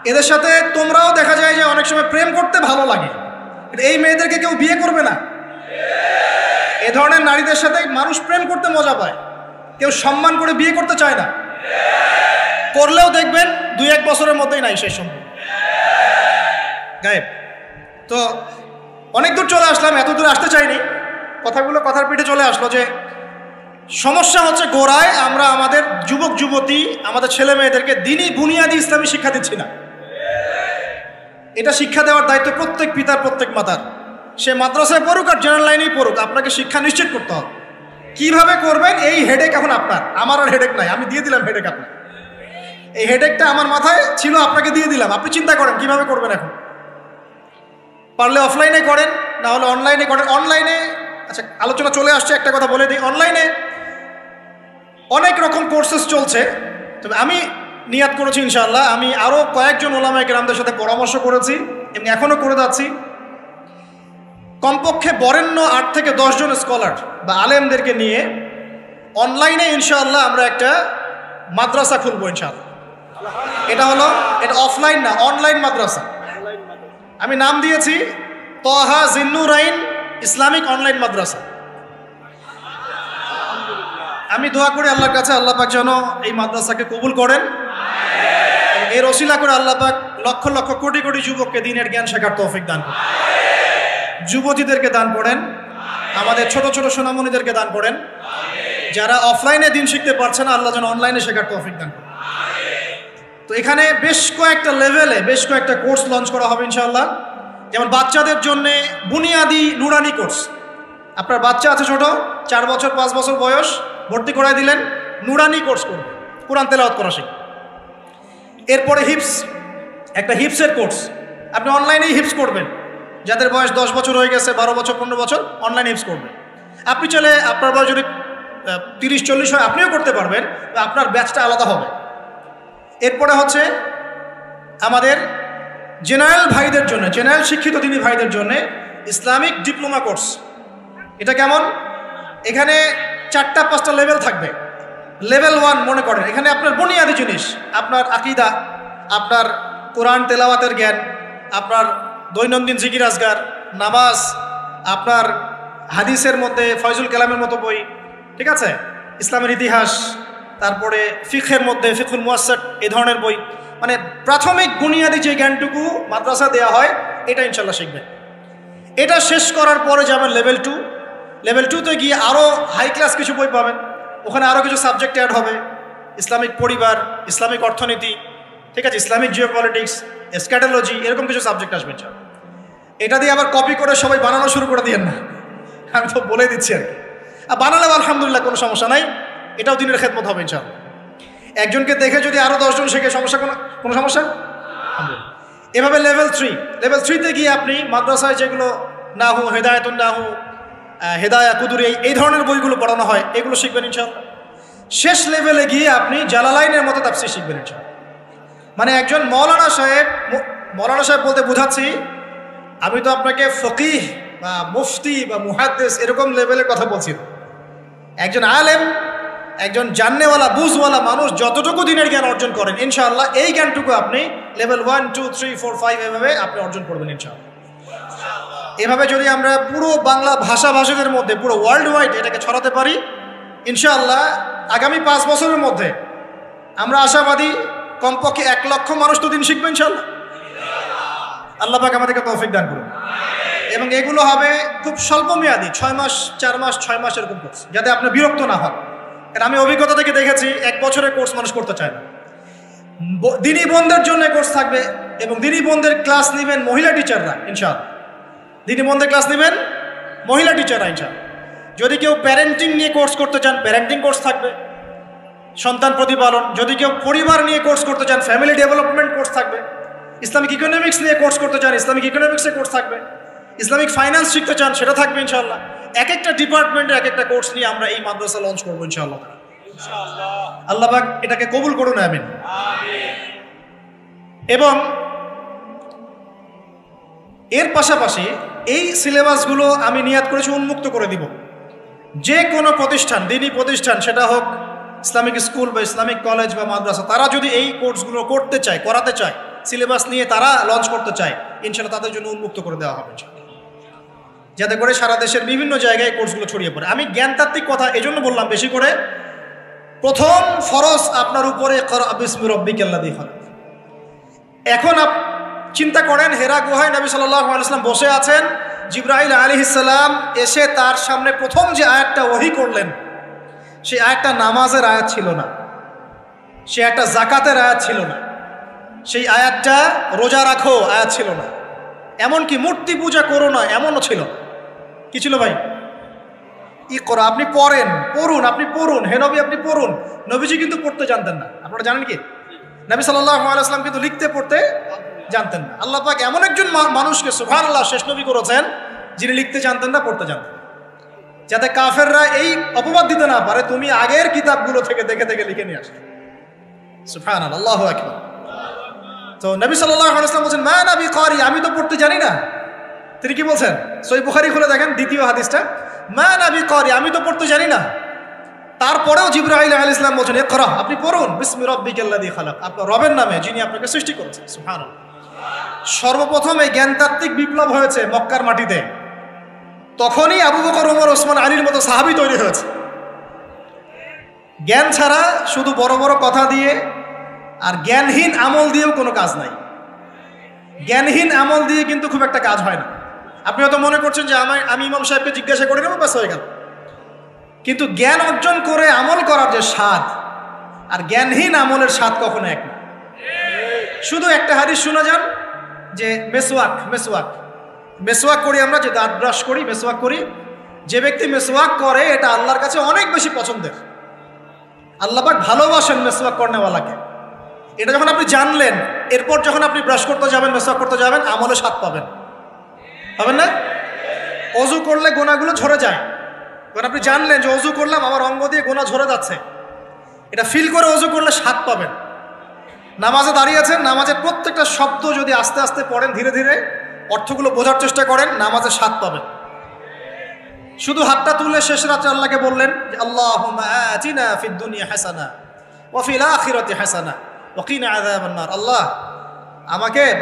এদের সাথে তোমরাও দেখা যায় যে অনেক সময় প্রেম করতে ভালো লাগে, এই মেয়েদেরকে কেউ বিয়ে করবে না। এ ধরনের নারীদের সাথে মানুষ প্রেম করতে মজা পায়, কেউ সম্মান করে বিয়ে করতে চায় না। করলেও দেখবেন 2-1 বছরের মধ্যেই নাই সেই সম্পর্ক, গায়েব। তো অনেক দূর চলে আসলাম, এত দূর আসতে চাইনি, কথার পিঠে চলে আসলো যে সমস্যা হচ্ছে গোড়ায় আমরা আমাদের যুবক যুবতী, আমাদের ছেলে মেয়েদেরকে দিনই বুনিয়াদি ইসলামী শিক্ষা দিচ্ছি না। এটা শিক্ষা দেওয়ার দায়িত্ব প্রত্যেক পিতার, প্রত্যেক মাতার। সে মাদ্রাসায় পড়ুক আর জেনারেল লাইনেই পড়ুক, আপনাকে শিক্ষা নিশ্চিত করতে হবে। কিভাবে করবেন এই হেডেক এখন আপনার, আমার আর হেডেক নাই, আমি দিয়ে দিলাম হেডেক আপনার। এই হেডেকটা আমার মাথায় ছিল, আপনাকে দিয়ে দিলাম, আপনি চিন্তা করেন কিভাবে করবেন। এখন পারলে অফলাইনে করেন, না হলে অনলাইনে করেন। অনলাইনে আচ্ছা আলোচনা চলে আসছে, একটা কথা বলে দিই, অনলাইনে অনেক রকম কোর্সেস চলছে। তবে আমি নিয়াত করেছি ইনশাআল্লাহ, আমি আরও কয়েকজন ওলামায়ে কেরামদের সাথে পরামর্শ করেছি এবং এখনও করে যাচ্ছি। কমপক্ষে বরেণ্য 8 থেকে 10 জন স্কলার বা আলেমদেরকে নিয়ে অনলাইনে ইনশাআল্লাহ আমরা একটা মাদ্রাসা খুলবো ইনশাআল্লাহ। এটা অফলাইন না, অনলাইন মাদ্রাসা। আমি নাম দিয়েছি তহা জিন্নুরাইন ইসলামিক অনলাইন মাদ্রাসা। আমি দোয়া করি আল্লাহর কাছে, আল্লাহ পাক যেন এই মাদ্রাসাকে কবুল করেন। এর ওসিলা করে আল্লাহ পাক লক্ষ লক্ষ কোটি কোটি যুবককে দ্বীনের জ্ঞান শেখার তৌফিক দান করেন, যুবতীদেরকে দান করেন, আমাদের ছোট ছোট সোনামণিদেরকে দান করেন। যারা অফলাইনে দিন শিখতে পারছে না, আল্লাহ যেন অনলাইনে শেখার তৌফিক দান করেন। তো এখানে বেশ কয়েকটা লেভেলে বেশ কয়েকটা কোর্স লঞ্চ করা হবে ইনশাআল্লাহ। যেমন বাচ্চাদের জন্যে বুনিয়াদি নুরানি কোর্স। আপনার বাচ্চা আছে ছোট, 4 বছর 5 বছর বয়স, ভর্তি করাই দিলেন, নুরানি কোর্স করবে, কোরআন তেলাওয়াত করা শিখবে। এরপরে একটা হিপসের কোর্স, আপনি অনলাইনেই হিপস করবেন। যাদের বয়স 10 বছর হয়ে গেছে, 12 বছর 15 বছর, অনলাইন হিপস করবেন। আপনি চলে আপনার বয়স যদি 30-40 হয় আপনিও করতে পারবেন, আপনার ব্যাচটা আলাদা হবে। এরপরে হচ্ছে আমাদের জেনারেল ভাইদের জন্য, জেনারেল শিক্ষিত দিনী ভাইদের জন্য ইসলামিক ডিপ্লোমা কোর্স। এটা কেমন? এখানে 4-5টা লেভেল থাকবে। লেভেল 1 মনে করেন, এখানে আপনার বুনিয়াদি জিনিস, আপনার আকীদা, আপনার কোরআন তেলাওয়াতের জ্ঞান, আপনার দৈনন্দিন জিকির আজগার, নামাজ, আপনার হাদিসের মধ্যে ফয়জুল কালামের মতো বই, ঠিক আছে, ইসলামের ইতিহাস, তারপরে ফিকহের মধ্যে ফিকহুল মুয়াসসার, এই ধরনের বই। মানে প্রাথমিক বুনিয়াদি যে জ্ঞানটুকু মাদ্রাসা দেওয়া হয়, এটা ইনশাল্লাহ শিখবেন। এটা শেষ করার পরে যাবেন লেভেল 2। লেভেল 2তে গিয়ে আরও হাই ক্লাস কিছু বই পাবেন, ওখানে আরও কিছু সাবজেক্ট অ্যাড হবে, ইসলামিক পরিবার, ইসলামিক অর্থনীতি, ঠিক আছে, ইসলামিক জিওপলিটিক্স, এসক্যাটোলজি, এরকম কিছু সাবজেক্ট আসবে। এটা দিয়ে আবার কপি করে সবাই বানানো শুরু করে দিয়েন না, আমি তো বলে দিচ্ছি আর কি। আর বানালেও আলহামদুলিল্লাহ কোনো সমস্যা নাই, এটাও দিনের খেদমত হবে ইনশাআল্লাহ। একজনকে দেখে যদি আরও 10 জন শেখে, সমস্যা কোনো সমস্যা? এভাবে লেভেল 3তে গিয়ে আপনি মাদ্রাসায় যেগুলো নাহু, হেদায়াতুন নাহু, হেদায়া, কুদুরি, এই ধরনের বইগুলো পড়ানো হয়, এগুলো শিখবেন ইনশাআল্লাহ। শেষ লেভেলে গিয়ে আপনি জালালাইনের মতো তাফসীর শিখবেন ইনশাআল্লাহ। মানে একজন মৌলানা সাহেব বলতে বোঝাচ্ছি, আমি তো আপনাকে ফকিহ বা মুফতি বা মুহাদ্দিস এরকম লেভেলের কথা বলছি। একজন আলেম, একজন জাননেওয়ালা, বুঝওয়ালা মানুষ যতটুকু দিনের জ্ঞান অর্জন করেন ইনশাআল্লাহ, এই জ্ঞানটুকু আপনি লেভেল 1, 2, 3, 4, 5 এভাবে আপনি অর্জন করবেন ইনশাআল্লাহ। এভাবে যদি আমরা পুরো বাংলা ভাষাভাষীদের মধ্যে, পুরো ওয়ার্ল্ড ওয়াইড এটাকে ছড়াতে পারি ইনশাআল্লাহ, আগামী 5 বছরের মধ্যে আমরা আশাবাদী কমপক্ষে 1 লক্ষ মানুষ তো দিন শিখবে ইনশাআল্লাহ। আল্লাহ পাক আমাদেরকে তৌফিক দান করুন। এবং এগুলো হবে খুব স্বল্প মেয়াদি, 6 মাস, 4 মাস, 6 মাস এরকম কোর্স, যাতে আপনি বিরক্ত না হন। কারণ আমি অভিজ্ঞতা থেকে দেখেছি 1 বছরের কোর্স মানুষ করতে চায় না। দিনী বোনদের জন্য কোর্স থাকবে এবং দিনী বোনদের ক্লাস নেবেন মহিলা টিচাররা ইনশাআল্লাহ। দিনী বোনদের ক্লাস নেবেন মহিলা টিচাররা ইনশাআল্লাহ। যদি কেউ প্যারেন্টিং নিয়ে কোর্স করতে চান, প্যারেন্টিং কোর্স থাকবে, সন্তান প্রতিপালন। যদি কেউ পরিবার নিয়ে কোর্স করতে চান, ফ্যামিলি ডেভেলপমেন্ট কোর্স থাকবে। ইসলামিক ইকোনমিক্স নিয়ে কোর্স করতে চান, ইসলামিক ইকোনমিক্সের কোর্স থাকবে। ইসলামিক ফাইন্যান্স শিখতে চান, সেটা থাকবে ইনশাআল্লাহ। এক একটা ডিপার্টমেন্টে এক একটা কোর্স নিয়ে আমরা এই মাদ্রাসা লঞ্চ করবো ইনশাআল্লাহ। আল্লাহ পাক এটাকে কবুল করুন, আমিন। এবং এর পাশাপাশি এই সিলেবাসগুলো আমি নিয়াত করেছি উন্মুক্ত করে দিব। যে কোনো প্রতিষ্ঠান, দিনী প্রতিষ্ঠান, সেটা হোক ইসলামিক স্কুল বা ইসলামিক কলেজ বা মাদ্রাসা, তারা যদি এই কোর্সগুলো করতে চায়, করাতে চায়, সিলেবাস নিয়ে তারা লঞ্চ করতে চায়, ইনশাআল্লাহ তাদের জন্য উন্মুক্ত করে দেওয়া হবে, যাতে করে সারা দেশের বিভিন্ন জায়গায় কোর্সগুলো ছড়িয়ে পড়ে। আমি জ্ঞানতাত্ত্বিক কথা এই জন্য বললাম বেশি করে, প্রথম ফরজ আপনার উপরে ইকরা বিসমি রাব্বিকাল্লাযী খালাক। এখন চিন্তা করেন, হেরা গুহায় নবী সাল্লাল্লাহু আলাইহি ওয়াসাল্লাম বসে আছেন, জিবরাইল আলাইহিস সালাম এসে তার সামনে প্রথম যে আয়াতটা ওহী করলেন, সেই আয়াতটা নামাজের আয়াত ছিল না, সে একটা যাকাতের আয়াত ছিল না, সেই আয়াতটা রোজা রাখো আয়াত ছিল না, এমনকি মূর্তি পূজা করো না এমনও ছিল। কি ছিল ভাই? ইকরা, আপনি পড়ুন, আপনি পড়ুন, হে নবী আপনি পড়ুন। নবীজি কিন্তু পড়তে জানতেন না, আপনারা জানেন কি? নবী সাল্লাল্লাহু আলাইহি ওয়াসাল্লাম কিন্তু লিখতে পড়তে জানতেন না। আল্লাহ পাক এমন একজন মানুষকে সুবহানাল্লাহ শেষ নবী করেছেন, যিনি লিখতে জানতেন না, পড়তে জানতেন, যাতে কাফেররা এই অপবাদ দিতে না পারে তুমি আগের কিতাবগুলো থেকে দেখে দেখে লিখে নিয়ে আসো। সুবহানাল্লাহ, আল্লাহু আকবার। তো নবী সাল্লাল্লাহু আলাইহি ওয়াসাল্লাম বলেন, মা নবী কারি, আমি তো পড়তে জানি না। তিনি কি বলছেন? সহিহ বুখারী খুলে দেখেন, দ্বিতীয় হাদিসটা, মা নবী কারি, আমি তো পড়তে জানি না। তারপরেও জিবরাইল আলাইহিস সালাম বলেন, ইকরা, আপনি পড়ুন, বিসমি রাব্বিকাল্লাযী খালাক, আপনার রবের নামে, যিনি আপনাকে সৃষ্টি করেছেন। সুবহানাল্লাহ। সর্বপ্রথম এই জ্ঞানতাত্ত্বিক বিপ্লব হয়েছে মক্কার মাটিতে, তখনই আবু বকর, ওমর, ওসমান, আলীর মতো সাহাবী তৈরি হয়েছে। জ্ঞান ছাড়া শুধু বড় বড় কথা দিয়ে আর জ্ঞানহীন আমল দিয়েও কোনো কাজ নাই। জ্ঞানহীন আমল দিয়ে কিন্তু খুব একটা কাজ হয় না। আপনি হয়তো মনে করছেন যে আমি ইমাম সাহেবকে জিজ্ঞাসা করে নেবো, ব্যাস হয়ে গেল। কিন্তু জ্ঞান অর্জন করে আমল করার যে স্বাদ আর জ্ঞানহীন আমলের স্বাদ কখনো এক না। শুধু একটা হাদিস শোনা যান যে মেসওয়াক করি আমরা, যে দাঁত ব্রাশ করি, মেসওয়াক করি, যে ব্যক্তি মেসওয়াক করে এটা আল্লাহর কাছে অনেক বেশি পছন্দের। আল্লাহ পাক ভালোবাসেন মেসওয়াক করনেওয়ালাকে। এটা যখন আপনি জানলেন, এরপর যখন আপনি ব্রাশ করতে যাবেন, মেসওয়াক করতে যাবেন, আমলে স্বাদ পাবেন না? অজু করলে গোনাগুলো ঝরে যায়, কারণ আপনি জানলেন যে অজু করলাম, আমার অঙ্গ দিয়ে গোনা ঝরে যাচ্ছে, এটা ফিল করে অজু করলে স্বাদ পাবেন। নামাজে দাঁড়িয়ে আছেন, নামাজের প্রত্যেকটা শব্দ যদি আস্তে আস্তে পড়েন, ধীরে ধীরে অর্থগুলো বোঝার চেষ্টা করেন, নামাজের স্বাদ পাবেন। শুধু হাতটা তুলে শেষ রাতে আল্লাহকে বললেন যে আল্লাহুম্মা আতিনা ফিদ দুনিয়া হাসানা ওয়া ফিল আখিরাতি হাসানা ওয়া কিনা আযাবান নার। আল্লাহ,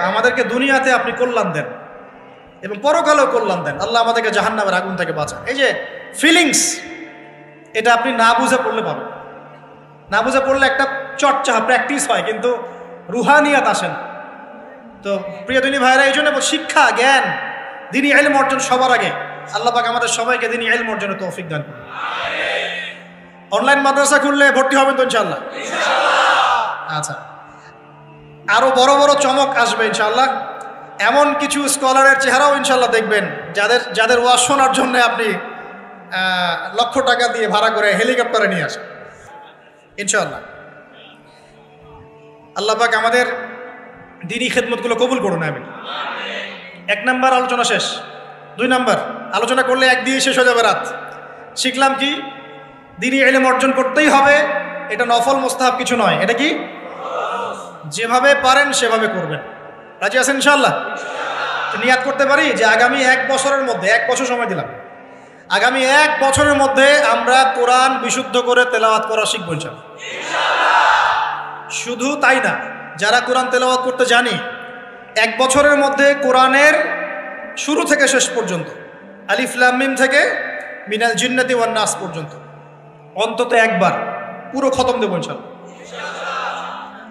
আমাদেরকে দুনিয়াতে আপনি কল্যাণ দেন এবং পরকালেও কল্যাণ দেন। আল্লাহ আমাদেরকে জাহান্নামের আগুন থেকে বাঁচান। এই যে ফিলিংস, এটা আপনি না বুঝে পড়লে পাবেন। না বুঝে পড়লে একটা চর্চা, প্র্যাকটিস হয়, কিন্তু রুহানিয়াত আসে না। তো প্রিয় দিনী ভাইরা, এই জন্য শিক্ষা, জ্ঞান, দিনী ইলম অর্জন সবার আগে। আল্লাহ পাক আমাদের সবাইকে দিনী ইলম অর্জনের তৌফিক দান করুন। অনলাইন মাদ্রাসা খুললে ভর্তি হবেন তো ইনশাআল্লাহ? আচ্ছা, আরো বড় বড় চমক আসবে ইনশাআল্লাহ। এমন কিছু স্কলারের চেহারাও ইনশাআল্লাহ দেখবেন, যাদের ওয়াজ শোনার জন্য আপনি লক্ষ টাকা দিয়ে ভাড়া করে হেলিকপ্টারে নিয়ে আসেন ইনশাআল্লাহ। আল্লাহ পাক আমাদের দিনী খেদমতগুলো কবুল করুন, আমিন। 1 নাম্বার আলোচনা শেষ। 2 নাম্বার আলোচনা করলে 1 দিয়ে শেষ হয়ে যাবে রাত। শিখলাম কি? দিনী ইলম অর্জন করতেই হবে, এটা নফল মুস্তাহাব কিছু নয়। এটা কি? যেভাবে পারেন সেভাবে করবেন। রাজি আছেন ইনশাআল্লাহ? তো নিয়াত করতে পারি যে আগামী 1 বছরের মধ্যে, 1 বছর সময় দিলাম, আগামী 1 বছরের মধ্যে আমরা কোরআন বিশুদ্ধ করে তেলাওয়াত করা শিখব ইনশাআল্লাহ। শুধু তাই না, যারা কোরআন তেলাওয়াত করতে জানি, 1 বছরের মধ্যে কোরআনের শুরু থেকে শেষ পর্যন্ত, আলিফ লাম মিম থেকে মিনাল জিন্নাতি ওয়ান নাস পর্যন্ত অন্তত একবার পুরো খতম দেব ইনশাআল্লাহ।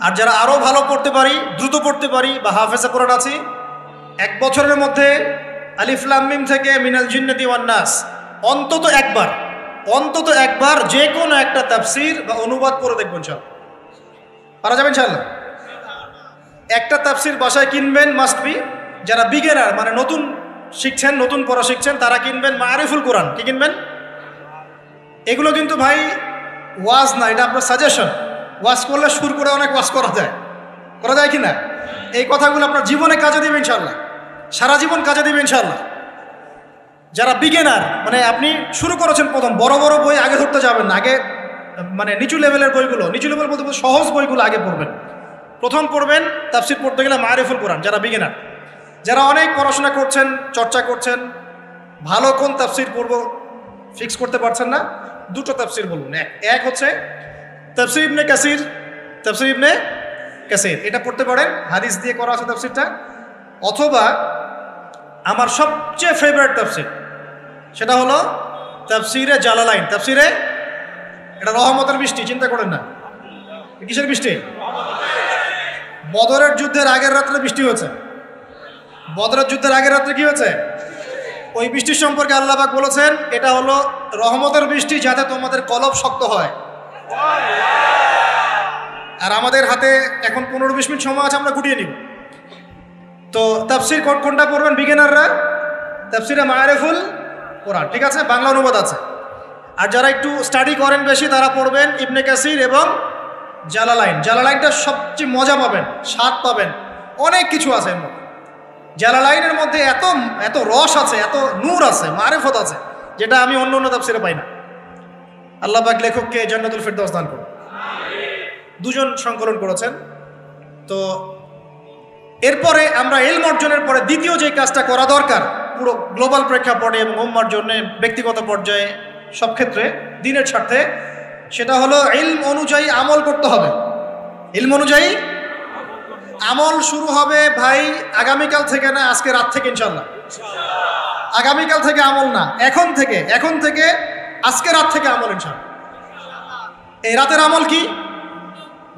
আর যারা আরো ভালো পড়তে পারি, দ্রুত পড়তে পারি বা হাফেজে কোরআন আছি, 1 বছরের মধ্যে আলিফ লাম মিম থেকে মিনাল জিন্নাতি ওয়ান নাস অন্তত একবার যে কোনো একটা তাফসীর বা অনুবাদ করে দেখব ইনশাআল্লাহ। পারা যাবে ইনশাআল্লাহ? একটা তাফসীর বাসায় কিনবেন, মাস্ট বি। যারা বিগিনার, মানে নতুন শিখছেন, নতুন পড়া শিখছেন, তারা কিনবেন মারিফুল কোরআন। কি কিনবেন? এগুলো কিন্তু ভাই ওয়াজ না, এটা আপনার সাজেশন। ওয়াজ করলে সুর করে অনেক ওয়াজ করা যায় কি না? এই কথাগুলো আপনার জীবনে কাজে দিবে ইনশাআল্লাহ, সারা জীবন কাজে দিবে ইনশাআল্লাহ। যারা বিগিনার, মানে আপনি শুরু করেছেন প্রথম, বড় বড় বই আগে ধরতে যাবেন না, আগে মানে নিচু লেভেলের বইগুলো, নিচু লেভেল বলতে সহজ বইগুলো আগে পড়বেন। প্রথম পড়বেন তাফসির পড়তে গেলে মারিফুল কোরআন, যারা বিগিনার, যারা অনেক পড়াশোনা করছেন, চর্চা করছেন, ভালো কোন তাফসির পড়বো ফিক্স করতে পারছেন না, দুটো তাফসির বলুন। এক হচ্ছে তাফসির ইবনে কাসির, তাফসির ইবনে কাসির, এটা পড়তে পারেন, হাদিস দিয়ে করা আছে তাফসিরটা। অথবা আমার সবচেয়ে ফেভারিট তাফসির, সেটা হলো তাফসিরে জালালাইন। তাফসিরে, এটা রহমতের বৃষ্টি, চিন্তা করেন না। কিসের বৃষ্টি? বদরের যুদ্ধের আগের রাত্রে বৃষ্টি হয়েছে। বদরের যুদ্ধের আগের রাত্রে কি হয়েছে? ওই বৃষ্টির সম্পর্কে আল্লাহ পাক বলেছেন এটা হলো রহমতের বৃষ্টি, যাতে তোমাদের কলব শক্ত হয়। আর আমাদের হাতে এখন 15-20 মিনিট সময় আছে, আমরা গুটিয়ে নিব। তো তাফসির কোনটা পড়বেন বিগিনাররা? তাফসিরে মারিফুল কোরআন, ঠিক আছে, বাংলা অনুবাদ আছে। আর যারা একটু স্টাডি করেন বেশি, তারা পড়বেন ইবনে কাসির এবং জালালাইন। জালালাইনটা সবচেয়ে মজা পাবেন, স্বাদ পাবেন, অনেক কিছু আছে এর মধ্যে। জালালাইনের মধ্যে এত এত রস আছে, এত নূর আছে, মারিফত আছে, যেটা আমি অন্য অন্য তাফসিরে পাই না। আল্লাহ পাক লেখককে জান্নাতুল ফিরদাউস দান করুন। দুজন সংকলন করেছেন। তো এরপরে আমরা ইলম অর্জনের পরে দ্বিতীয় যে কাজটা করা দরকার পুরো গ্লোবাল প্রেক্ষাপটে এবং উম্মার জন্য, ব্যক্তিগত পর্যায়ে, সব ক্ষেত্রে দ্বীনের স্বার্থে, সেটা হলো ইলম অনুযায়ী আমল করতে হবে। ইলম অনুযায়ী আমল শুরু হবে ভাই আগামীকাল থেকে না, আজকে রাত থেকে ইনশাল্লাহ। আগামীকাল থেকে আমল না, এখন থেকে আজকে রাত থেকে আমল ইনশাল্লাহ। এই রাতের আমল কি?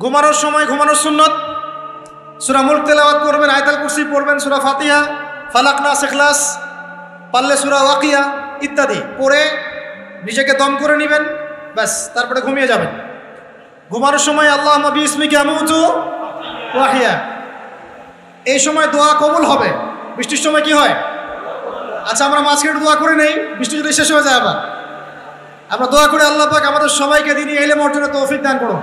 ঘুমানোর সময় ঘুমানোর সুন্নত, সূরা মুলক তেলাওয়াত করবেন, আয়াতুল কুরসি পড়বেন, সূরা ফাতিহা, ফালাক, নাস, ইখলাস, পারলে সূরা ওয়াকিয়া ইত্যাদি পড়ে নিজেকে দম করে নেবেন, ব্যাস, তারপরে ঘুমিয়ে যাবেন। ঘুমানোর সময় আল্লাহুম্মা বিইসমিকা আমুতু ওয়া আহইয়া, এই সময় দোয়া কবুল হবে। বৃষ্টির সময় কি হয়? আচ্ছা, আমরা মাঝখানে দোয়া করে নেই, বৃষ্টি যদি শেষ হয়ে যায় আবার আমরা দোয়া করে আল্লাহ পাক আমাদের সবাইকে দ্বীনি ইলম অর্জনের তৌফিক দান করুন।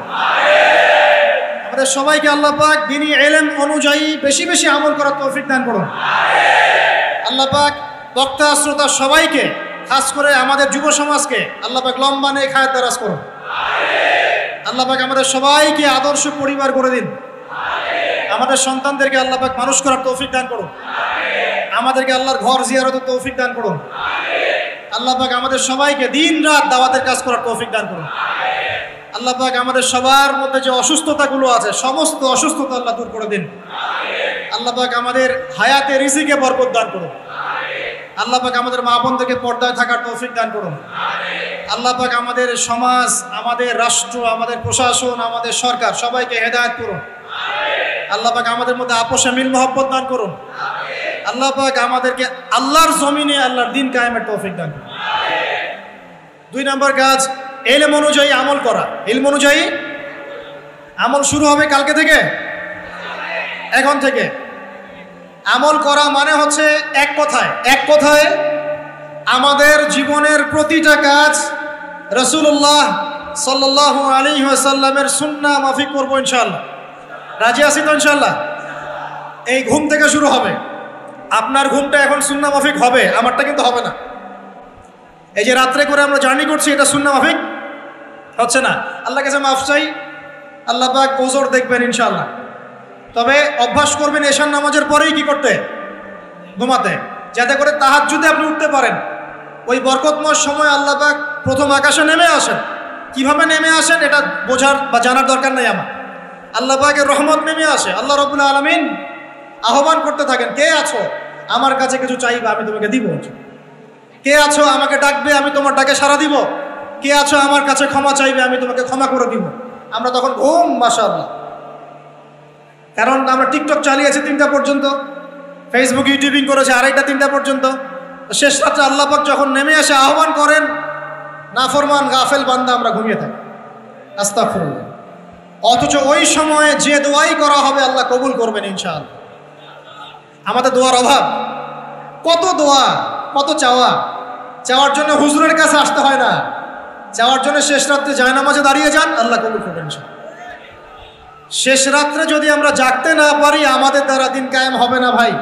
আমাদের সবাইকে আল্লাহ পাক দ্বীনি ইলম অনুযায়ী বেশি বেশি আমল করার তৌফিক দান করুন। আল্লাহ পাক বক্তা শ্রোতা সবাইকে, খাস করে আমাদের যুব সমাজকে আল্লাহ পাক লম্বা নেক হায়াত দারাজ করুন। আল্লাহ পাক আমাদের সবাইকে আদর্শ পরিবার করে দিন। আমাদের সন্তানদেরকে আল্লাহ পাক মানুষ করার তৌফিক দান করুন। আমাদেরকে আল্লাহর ঘর জিয়ারতের তৌফিক দান করুন। আল্লাহ পাক আমাদের সবাইকে দিন রাত দাওয়াতের কাজ করার তৌফিক দান করুন। আল্লাহ পাক আমাদের সবার মধ্যে যে অসুস্থতাগুলো আছে, সমস্ত অসুস্থতা আল্লাহ দূর করে দিন। আল্লাহ পাক আমাদের হায়াতে রিজিকে বরকত দান করুন। আল্লাহ পাক আমাদের মা বোনদেরকে পর্দায় থাকার তৌফিক দান করুন। আল্লাহ পাক আমাদের সমাজ, আমাদের রাষ্ট্র, আমাদের প্রশাসন, আমাদের সরকার সবাইকে হেদায়েত করুন। আল্লাহ পাক আমাদের মধ্যে আপোষে মিল মহব্বত দান করুন। আল্লাহ পাক আমাদেরকে আল্লাহর জমিনে আল্লাহর দ্বীন কায়েমের তৌফিক দান করুন। 2 নম্বর কাজ, ইলম অনুযায়ী আমল করা। ইলম অনুযায়ী আমল শুরু হবে কালকে থেকে, এখন থেকে। আমল করা মানে হচ্ছে এক কথায় আমাদের জীবনের প্রতিটা কাজ রাসূলুল্লাহ সাল্লাল্লাহু আলাইহি ওয়াসাল্লামের সুন্নাহ মাফিক করব ইনশাআল্লাহ। রাজি আছি তো ইনশাআল্লাহ? এই ঘুম থেকে শুরু হবে। আপনার ঘুমটা এখন সুন্নাহ মাফিক হবে, আমারটা কিন্তু হবে না। এই যে রাত্রে করে আমরা জার্নি করছি, এটা সুন্নাহ মাফিক হচ্ছে না। আল্লাহর কাছে মাফ চাই, আল্লাহ পাক ওজর দেখবেন ইনশাআল্লাহ। তবে অভ্যাস করবেন এশার নামাজের পরেই কি করতে? ঘুমাতে, যাতে করে তাহাজ্জুদে আপনি উঠতে পারেন। ওই বরকতময় সময় আল্লাহ পাক প্রথম আকাশে নেমে আসেন। কিভাবে নেমে আসেন এটা বোঝার বা জানার দরকার নেই আমার। আল্লাহ পাকের রহমত নেমে আসে। আল্লাহ রাব্বুল আলামিন আহ্বান করতে থাকেন, কে আছো আমার কাছে কিছু চাইবে, আমি তোমাকে দিব। কে আছো আমাকে ডাকবে, আমি তোমার ডাকে সাড়া দিব। কে আছো আমার কাছে ক্ষমা চাইবে, আমি তোমাকে ক্ষমা করে দিব। আমরা তখন ঘুম, মাশাআল্লাহ। কারণ আমরা টিকটক চালিয়েছি 3টা পর্যন্ত, ফেসবুক ইউটিউবিং করেছে 2:30-3টা পর্যন্ত। শেষ রাত্রে আল্লাহ পাক যখন নেমে আসে, আহ্বান করেন, নাফরমান গাফেল বান্দা আমরা ঘুমিয়ে থাকি। আস্তাগফিরুল্লাহ। অথচ ওই সময়ে যে দোয়াই করা হবে আল্লাহ কবুল করবেন ইনশাআল্লাহ। আমাদের দোয়ার অভাব, কত দোয়া, কত চাওয়ার জন্য হুজুরের কাছে আসতে হয় না। চাওয়ার জন্য শেষ রাত্রে জায়নামাজে দাঁড়িয়ে যান, আল্লাহ কবুল করবেন ইনশাআল্লাহ। শেষ রাত্রে যদি আমরা জাগতে না পারি, আমাদের দ্বারা দিন কায়েম হবে না ভাই।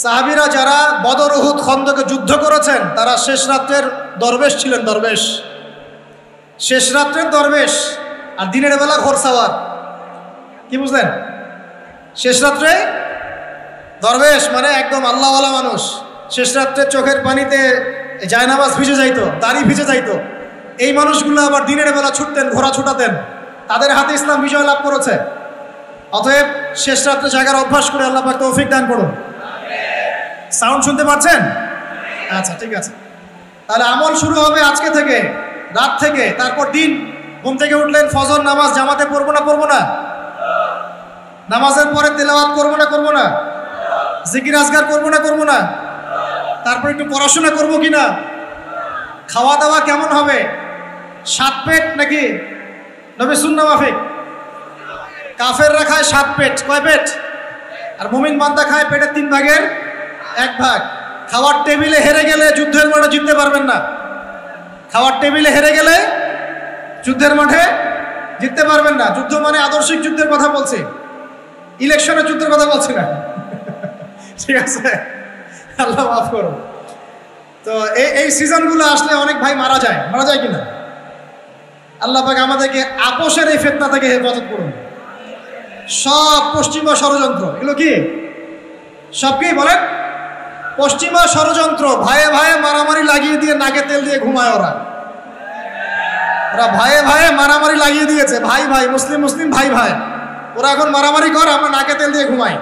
সাহাবীরা যারা বদর, উহুদ, খন্দকে যুদ্ধ করেছেন, তারা শেষ রাত্রের দরবেশ ছিলেন, দরবেশ। শেষ রাত্রের দরবেশ আর দিনের বেলা ঘোরসাওয়ার। কি বুঝলেন? শেষ রাত্রে দরবেশ মানে একদম আল্লাহওয়ালা মানুষ, শেষ রাত্রে চোখের পানিতে জায়নামাজ ভিজে যাইতো, দাড়ি ভিজে যাইতো। এই মানুষগুলো আবার দিনের বেলা ছুটতেন, ঘোড়া ছুটাতেন, তাদের হাতে ইসলাম বিজয় লাভ করেছে। অতএব শেষ রাত্রে জাগার অভ্যাস করে আল্লাহ পাক তৌফিক দান করুন। সাউন্ড শুনতে পাচ্ছেন? আচ্ছা, ঠিক আছে। তাহলে আমল শুরু হবে আজকে থেকে, রাত থেকে। তারপর দিন ঘুম থেকে উঠলেন, ফজর নামাজ জামাতে পড়বো না? নামাজের পরে তেলাওয়াত করবো না? জিকির আজগার করবো না? তারপর একটু পড়াশোনা করবো কিনা? খাওয়া দাওয়া কেমন হবে? 7 পেট নাকি নবী সুন্নাহ মাফিক? কাফেররা খায় 7 পেট। কয় পেট? আর মুমিন বান্দা খায় পেটের 3 ভাগের 1 ভাগ। খাওয়ার টেবিলে হেরে গেলে যুদ্ধের মাঠে জিততে পারবেন না। খাওয়ার টেবিলে হেরে গেলে যুদ্ধের মাঠে জিততে পারবেন না। যুদ্ধ মানে আদর্শিক যুদ্ধের কথা বলছি, ইলেকশনের যুদ্ধের কথা বলছি না। ঠিক আছে, আল্লাহ মাফ করো। তো এই সিজনগুলো আসলে অনেক ভাই মারা যায় কিনা? আল্লাহ পাক আমাদেরকে আপোষের এই ফিতনা থেকে হেফাজত করুন। সব পশ্চিমা ষড়যন্ত্র, এগুলো কি সব কি বলেন? পশ্চিমা ষড়যন্ত্র। ভাইয়ে ভাইয়ে মারামারি লাগিয়ে দিয়ে নাকে তেল দিয়ে ঘুমায় ওরা ভাইয়ে মারামারি লাগিয়ে দিয়েছে। ভাই মুসলিম ভাই ওরা এখন মারামারি কর, আমরা নাকে তেল দিয়ে ঘুমাই।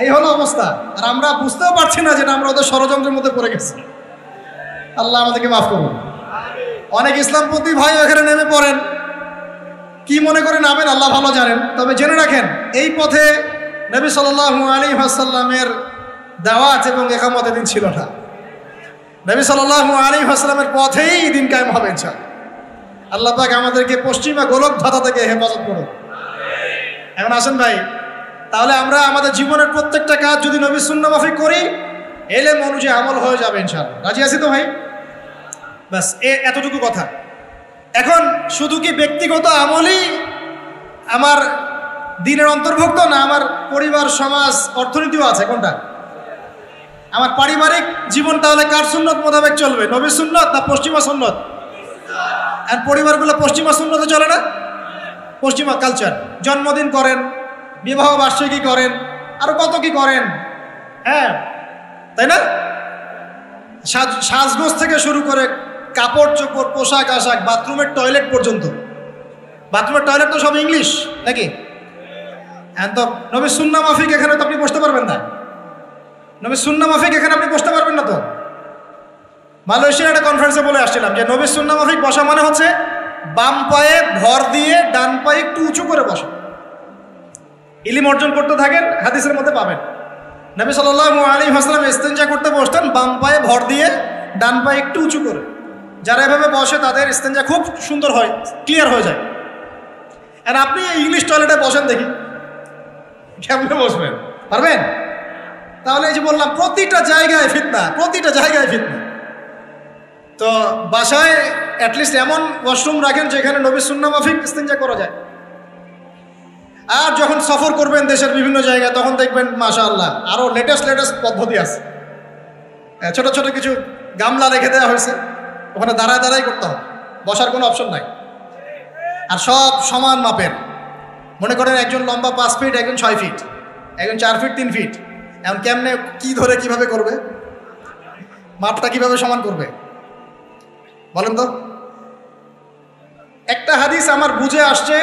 এই হলো অবস্থা। আর আমরা বুঝতেও পারছি না যেটা আমরা ওদের ষড়যন্ত্রের মধ্যে পড়ে গেছি। আল্লাহ আমাদেরকে মাফ করুন। অনেক ইসলামপন্থী ভাই এখানে নেমে পড়েন, কি মনে করে নামেন আল্লাহ ভালো জানেন। তবে জেনে রাখেন, এই পথে নবী সাল্লাল্লাহু আলাইহি ওয়াসাল্লামের দাওয়াত এবং ইকামত দিন ছিল না। নবী সাল্লাল্লাহু আলাইহি ওয়াসাল্লামের পথেই দিন কায়েম হবে ইনশাআল্লাহ। আল্লাহ পাক আমাদেরকে পশ্চিমা গোলক ধাঁধা থেকে হেফাজত করুন। এখন আসেন ভাই, তাহলে আমরা আমাদের জীবনের প্রত্যেকটা কাজ যদি নবী সুন্নাহ মাফিক করি, এলেম অনুযায়ী আমল হয়ে যাবে ইনশাআল্লাহ। রাজি আছি তো ভাই? ব্যাস এতটুকু কথা। এখন শুধু কি ব্যক্তিগত আমলই আমার দিনের অন্তর্ভুক্ত, না আমার পরিবার, সমাজ, অর্থনীতিও আছে? কোনটা? আমার পারিবারিক জীবন তাহলে কার সুন্নত মোতাবেক চলবে? নবী সুন্নত না পশ্চিমা সুন্নত? আর পরিবারগুলো পশ্চিমা সুন্নতে চলে না? পশ্চিমা কালচার। জন্মদিন করেন, বিবাহ বার্ষিকী করেন, আরো কত কি করেন, হ্যাঁ তাই না? সাজগোজ থেকে শুরু করে কাপড় চোপড়, পোশাক আশাক, বাথরুমের টয়লেট পর্যন্ত। বাথরুমের টয়লেট তো সব ইংলিশ নাকি? হ্যাঁ, তো নবী সুন্নাহ মাফিক এখানে তো আপনি বসতে পারবেন না। নবী সুন্নাহ মাফিক এখানে আপনি বসতে পারবেন না। তো মালয়েশিয়ার একটা কনফারেন্সে বলে আসছিলাম যে নবী সুন্নাহ মাফিক বসা মানে হচ্ছে বাম পায়ে ভর দিয়ে ডান পায়ে একটু উঁচু করে বসা। ইলম অর্জন করতে থাকেন, হাদিসের মধ্যে পাবেন। নবী সাল্লাল্লাহু আলাইহি ওয়াসাল্লাম ইস্তেনজা করতে বসতেন বাম পায়ে ভর দিয়ে, ডান পায়ে একটু উঁচু করে। যারা এভাবে বসে তাদের ইস্তেনজা খুব সুন্দর হয়, ক্লিয়ার হয়ে যায়। আর আপনি ইংলিশ টয়লেটে বসেন, দেখি কেমনে বসবেন? পারবেন? তাহলে এই যে বললাম, প্রতিটা জায়গায় ফিতনা। তো বাসায় অ্যাটলিস্ট এমন ওয়াশরুম রাখেন যেখানে নবী সুন্নাহ মাফিক ইস্তেনজা করা যায়। আর যখন সফর করবেন দেশের বিভিন্ন জায়গায়, তখন দেখবেন মাশাআল্লাহ আরো লেটেস্ট পদ্ধতি আছে। ছোট ছোট কিছু গামলা রেখে দেওয়া হয়েছে, ওখানে দাঁড়ায় করতে হবে, বসার কোনো অপশন নাই। আর সব সমান মাপের। মনে করেন একজন লম্বা 5 ফিট, একজন 6 ফিট, একজন 4 ফিট 3 ফিট। এখন কেমনে কি ধরে কিভাবে করবে? মাপটা কিভাবে সমান করবে বলেন তো? একটা হাদিস আমার বুঝে আসছে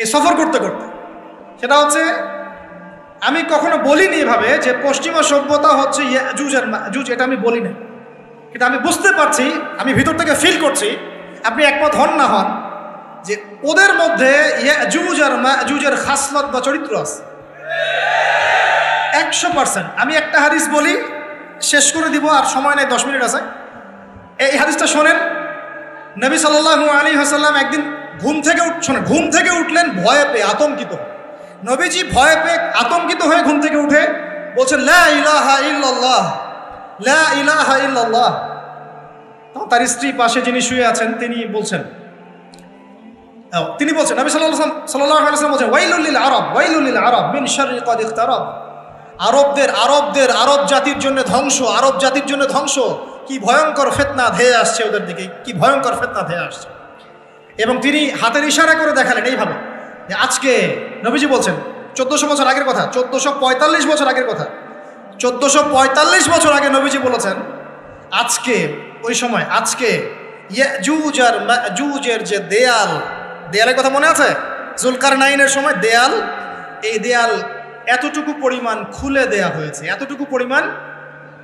এ সফর করতে করতে, সেটা হচ্ছে, আমি কখনো বলিনি এভাবে যে পশ্চিমা সভ্যতা হচ্ছে ইয়াজুজ আর মাজুজ, এটা আমি বলি না, কিন্তু আমি বুঝতে পারছি, আমি ভিতর থেকে ফিল করছি, আপনি একমত হন না হন, যে ওদের মধ্যে ইয়াজুজ আর মাজুজের খাসলত বা চরিত্র আছে 100%। আমি একটা হাদিস বলি, শেষ করে দিব, আর সময় নেই, 10 মিনিট আছে। এই হাদিসটা শোনেন। নবী সাল্লাল্লাহু আলাইহি ওয়াসাল্লাম একদিন ঘুম থেকে উঠলেন ভয়ে পেয়ে, আতঙ্কিত। নবীজি ভয়ে পেয়ে আতঙ্কিত হয়ে ঘুম থেকে উঠে বলছেন, লা ইলাহা ইল্লাল্লাহ, লা ইলাহা ইল্লাল্লাহ। তখন তার স্ত্রী পাশে যিনি শুয়ে আছেন তিনি বলছেন, নবী সাল্লাল্লাহু আলাইহি ওয়াসাল্লাম বলছেন, ওয়াইলুল লিল আরব মিন শাররি ক্বাদ ইখতারাব। আরব জাতির জন্য ধ্বংস, কি ভয়ঙ্কর ফিতনা ধেয়ে আসছে ওদের দিকে, কি ভয়ঙ্কর ফিতনা ধেয়ে আসছে। এবং তিনি হাতের ইশারা করে দেখালেন এইভাবে যে আজকে নবীজি বলছেন 1400 বছর আগের কথা, 1445 বছর আগের কথা, 1445 বছর আগে নবীজি বলেছেন আজকে, ওই সময় আজকে ইয়াজুজ আর মাজুজের যে দেয়ালের কথা মনে আছে? জুলকারনাইনের সময় দেয়াল, এই দেয়াল এতটুকু পরিমাণ খুলে দেয়া হয়েছে, এতটুকু পরিমাণ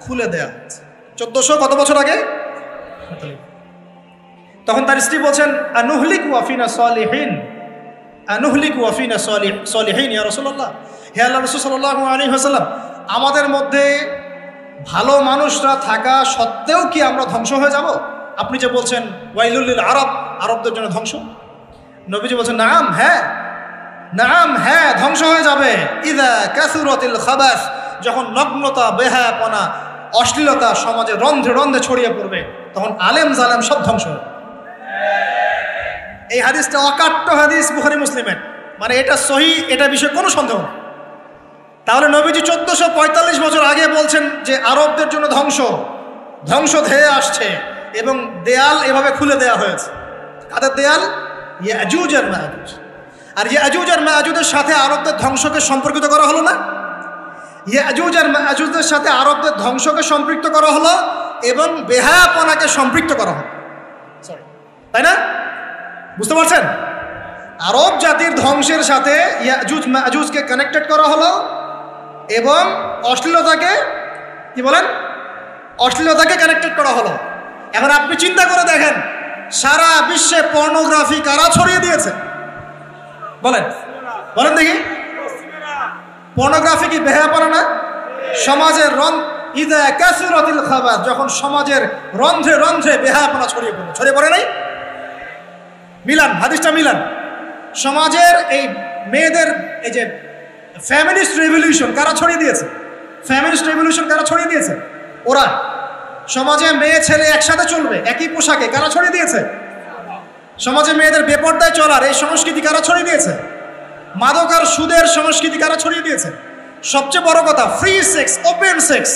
খুলে দেয়া হয়েছে 1400 কত বছর আগে। তখন তার স্ত্রী বলছেন আনুহলিক ওয়াফিনা সালিহিন, আনুহলিক ওয়াফিনা সালিহিন ইয়া রাসূলুল্লাহ, হে আল্লাহ রাসূল সাল্লাল্লাহু আলাইহি ওয়াসাল্লাম, আমাদের মধ্যে ভালো মানুষরা থাকা সত্ত্বেও কি আমরা ধ্বংস হয়ে যাব? আপনি যে বলছেন ওয়াইলুল লিল আরব, আরবদের জন্য ধ্বংস। নবীজি বলছেন নাম, হ্যাঁ নাম, হ্যাঁ ধ্বংস হয়ে যাবে। ইযা কাসুরাতিল খাবাস, যখন নগ্নতা, বেহায়াপনা, অশ্লীলতা সমাজে রন্ধ্রে রন্ধ্রে ছড়িয়ে পড়বে, তখন আলেম জালেম সব ধ্বংস হবে। এই হাদিসটা অকাট্য হাদিস বুখারী মুসলিমের, মানে এটা সহি, এটা বিষয়ে কোনো সন্দেহ নেই। তাহলে নবীজি 1445 বছর আগে বলছেন যে আরবদের জন্য ধ্বংস ধেয়ে আসছে, এবং দেয়াল এভাবে খুলে দেয়া হয়েছে। কাদের দেয়াল? ইয়াজুজ আর মাজুজ। আর ইয়াজুজ আর মাজুজের সাথে আরবদের ধ্বংসকে সম্পর্কিত করা হলো না? ইয়াজুজ আর মাজুজের সাথে আরবদের ধ্বংসকে সম্পৃক্ত করা হলো এবং বেহায়াপনাকে সম্পৃক্ত করা হলো, তাই না? বুঝতে পারছেন? আরব জাতির ধ্বংসের সাথে ইয়াজুজ মাজুজকে কানেক্টেড করা হলো এবং অশ্লীলতাকে, কি বলেন, অশ্লীলতাকে কানেক্টেড করা হলো। এখন আপনি চিন্তা করে দেখেন, সারা বিশ্বে পর্নোগ্রাফি কারা ছড়িয়ে দিয়েছে? বলেন বলেন দেখি। পর্নোগ্রাফি কি বেহায়াপনা না? সমাজের ইযা কাসুরাতিল খাবাস, যখন সমাজের রন্ধ্রে রন্ধ্রে বেহায়াপনা ছড়িয়ে পড়ে নাই? মিলান, হাদিসটা মিলান। সমাজের এই মেয়েদের এই যে ফ্যামিলিস্ট রেভলিউশন কারা ছড়িয়ে দিয়েছে? ফ্যামিলিস্ট রেভলিউশন কারা ছড়িয়ে দিয়েছে? ওরা। সমাজে মেয়ে ছেলে একসাথে চলবে একই পোশাকে কারা ছড়িয়ে দিয়েছে? সমাজে মেয়েদের বেপর্দায় চলার এই সংস্কৃতি কারা ছড়িয়ে দিয়েছে? মাদক আর সুদের সংস্কৃতি কারা ছড়িয়ে দিয়েছে? সবচেয়ে বড় কথা, free sex, open sex,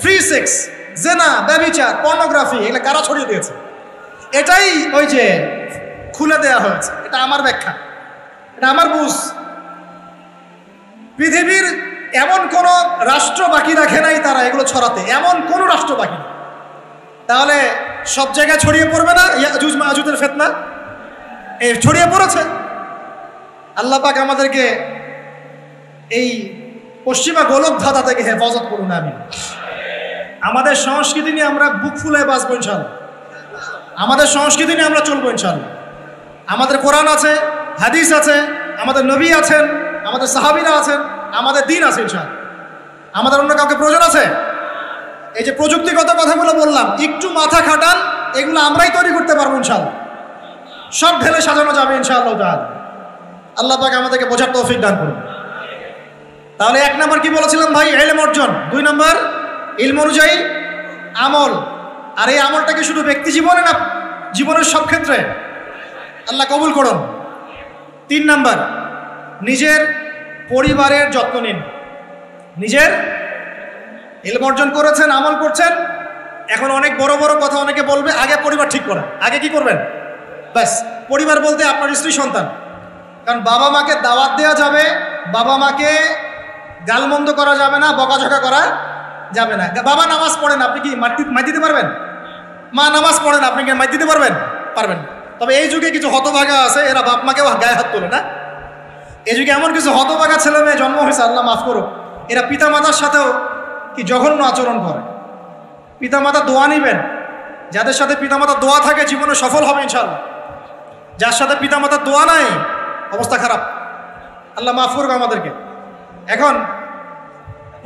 free sex, জেনা, ব্যভিচার, পর্নোগ্রাফি, এগুলো কারা ছড়িয়ে দিয়েছে? এটাই ওই যে খুলে দেয়া হয়েছে। এটা আমার ব্যাখ্যা, এটা আমার বুঝ। পৃথিবীর এমন কোন রাষ্ট্র বাকি রাখে নাই তারা এগুলো ছড়াতে, এমন কোন রাষ্ট্র বাকি নেই। তাহলে সব জায়গায় ছড়িয়ে পড়বে না ইয়াজুজ মাজুজের ফিতনা? এই ছড়িয়ে পড়েছে। আল্লাহ পাক আমাদেরকে এই পশ্চিমা গোলক ধাঁধা থেকে হেফাজত করুন। আমি আমাদের সংস্কৃতি নিয়ে আমরা বুক ফুলায় বাঁচবো ইনশাআল্লাহ, আমাদের সংস্কৃতি নিয়ে আমরা চলবো ইনশাআল্লাহ। আমাদের কোরআন আছে, হাদিস আছে, আমাদের নবী আছেন, আমাদের সাহাবীরা আছেন, আমাদের দিন আছে ইনশাআল্লাহ। আমাদের অন্য কাউকে প্রয়োজন আছে? এই যে প্রযুক্তিগত কথাগুলো বললাম, একটু মাথা খাটান, এগুলো আমরাই তৈরি করতে পারবো ইনশাআল্লাহ। সব ঢেলে সাজানো যাবে ইনশাআল্লাহ তাআলা। আল্লাহ পাক আমাদেরকে বোঝার তৌফিক দান করুন। তাহলে 1 নম্বর কি বলেছিলাম ভাই? ইলম অর্জন। 2 নম্বর ইলম অনুযায়ী আমল। আর এই আমলটা কি শুধু ব্যক্তি জীবনে না জীবনের সব ক্ষেত্রে? আল্লাহ কবুল করুন। 3 নম্বর নিজের পরিবারের যত্ন নিন। নিজের ইলম অর্জন করেছেন, আমল করছেন, এখন অনেক বড় বড় কথা অনেকে বলবে, আগে পরিবার ঠিক করেন। আগে কি করবেন? ব্যাস, পরিবার বলতে আপনার স্ত্রী সন্তান। কারণ বাবা মাকে দাওয়াত দেওয়া যাবে, বাবা মাকে গালমন্দ করা যাবে না, বকাঝকা করা যাবে না। বাবা নামাজ পড়েন, আপনি কি মাই দিতে পারবেন? মা নামাজ পড়েন, আপনি কি মাই দিতে পারবেন? পারবেন। তবে এই যুগে কিছু হতভাগা আছে, এরা বাপ মাকেও গায়ে হাত তোলে না। এই যুগে এমন কিছু হতভাগা ছেলে মেয়ে জন্ম হয়েছে, আল্লাহ মাফ করো, এরা পিতা মাতার সাথেও কি জঘন্য আচরণ করে। পিতামাতা দোয়া নিবেন, যাদের সাথে পিতামাতার দোয়া থাকে জীবনে সফল হবে ইনশাআল্লাহ। যার সাথে পিতামাতার দোয়া নাই, অবস্থা খারাপ। আল্লাহ মাফ করবে আমাদেরকে। এখন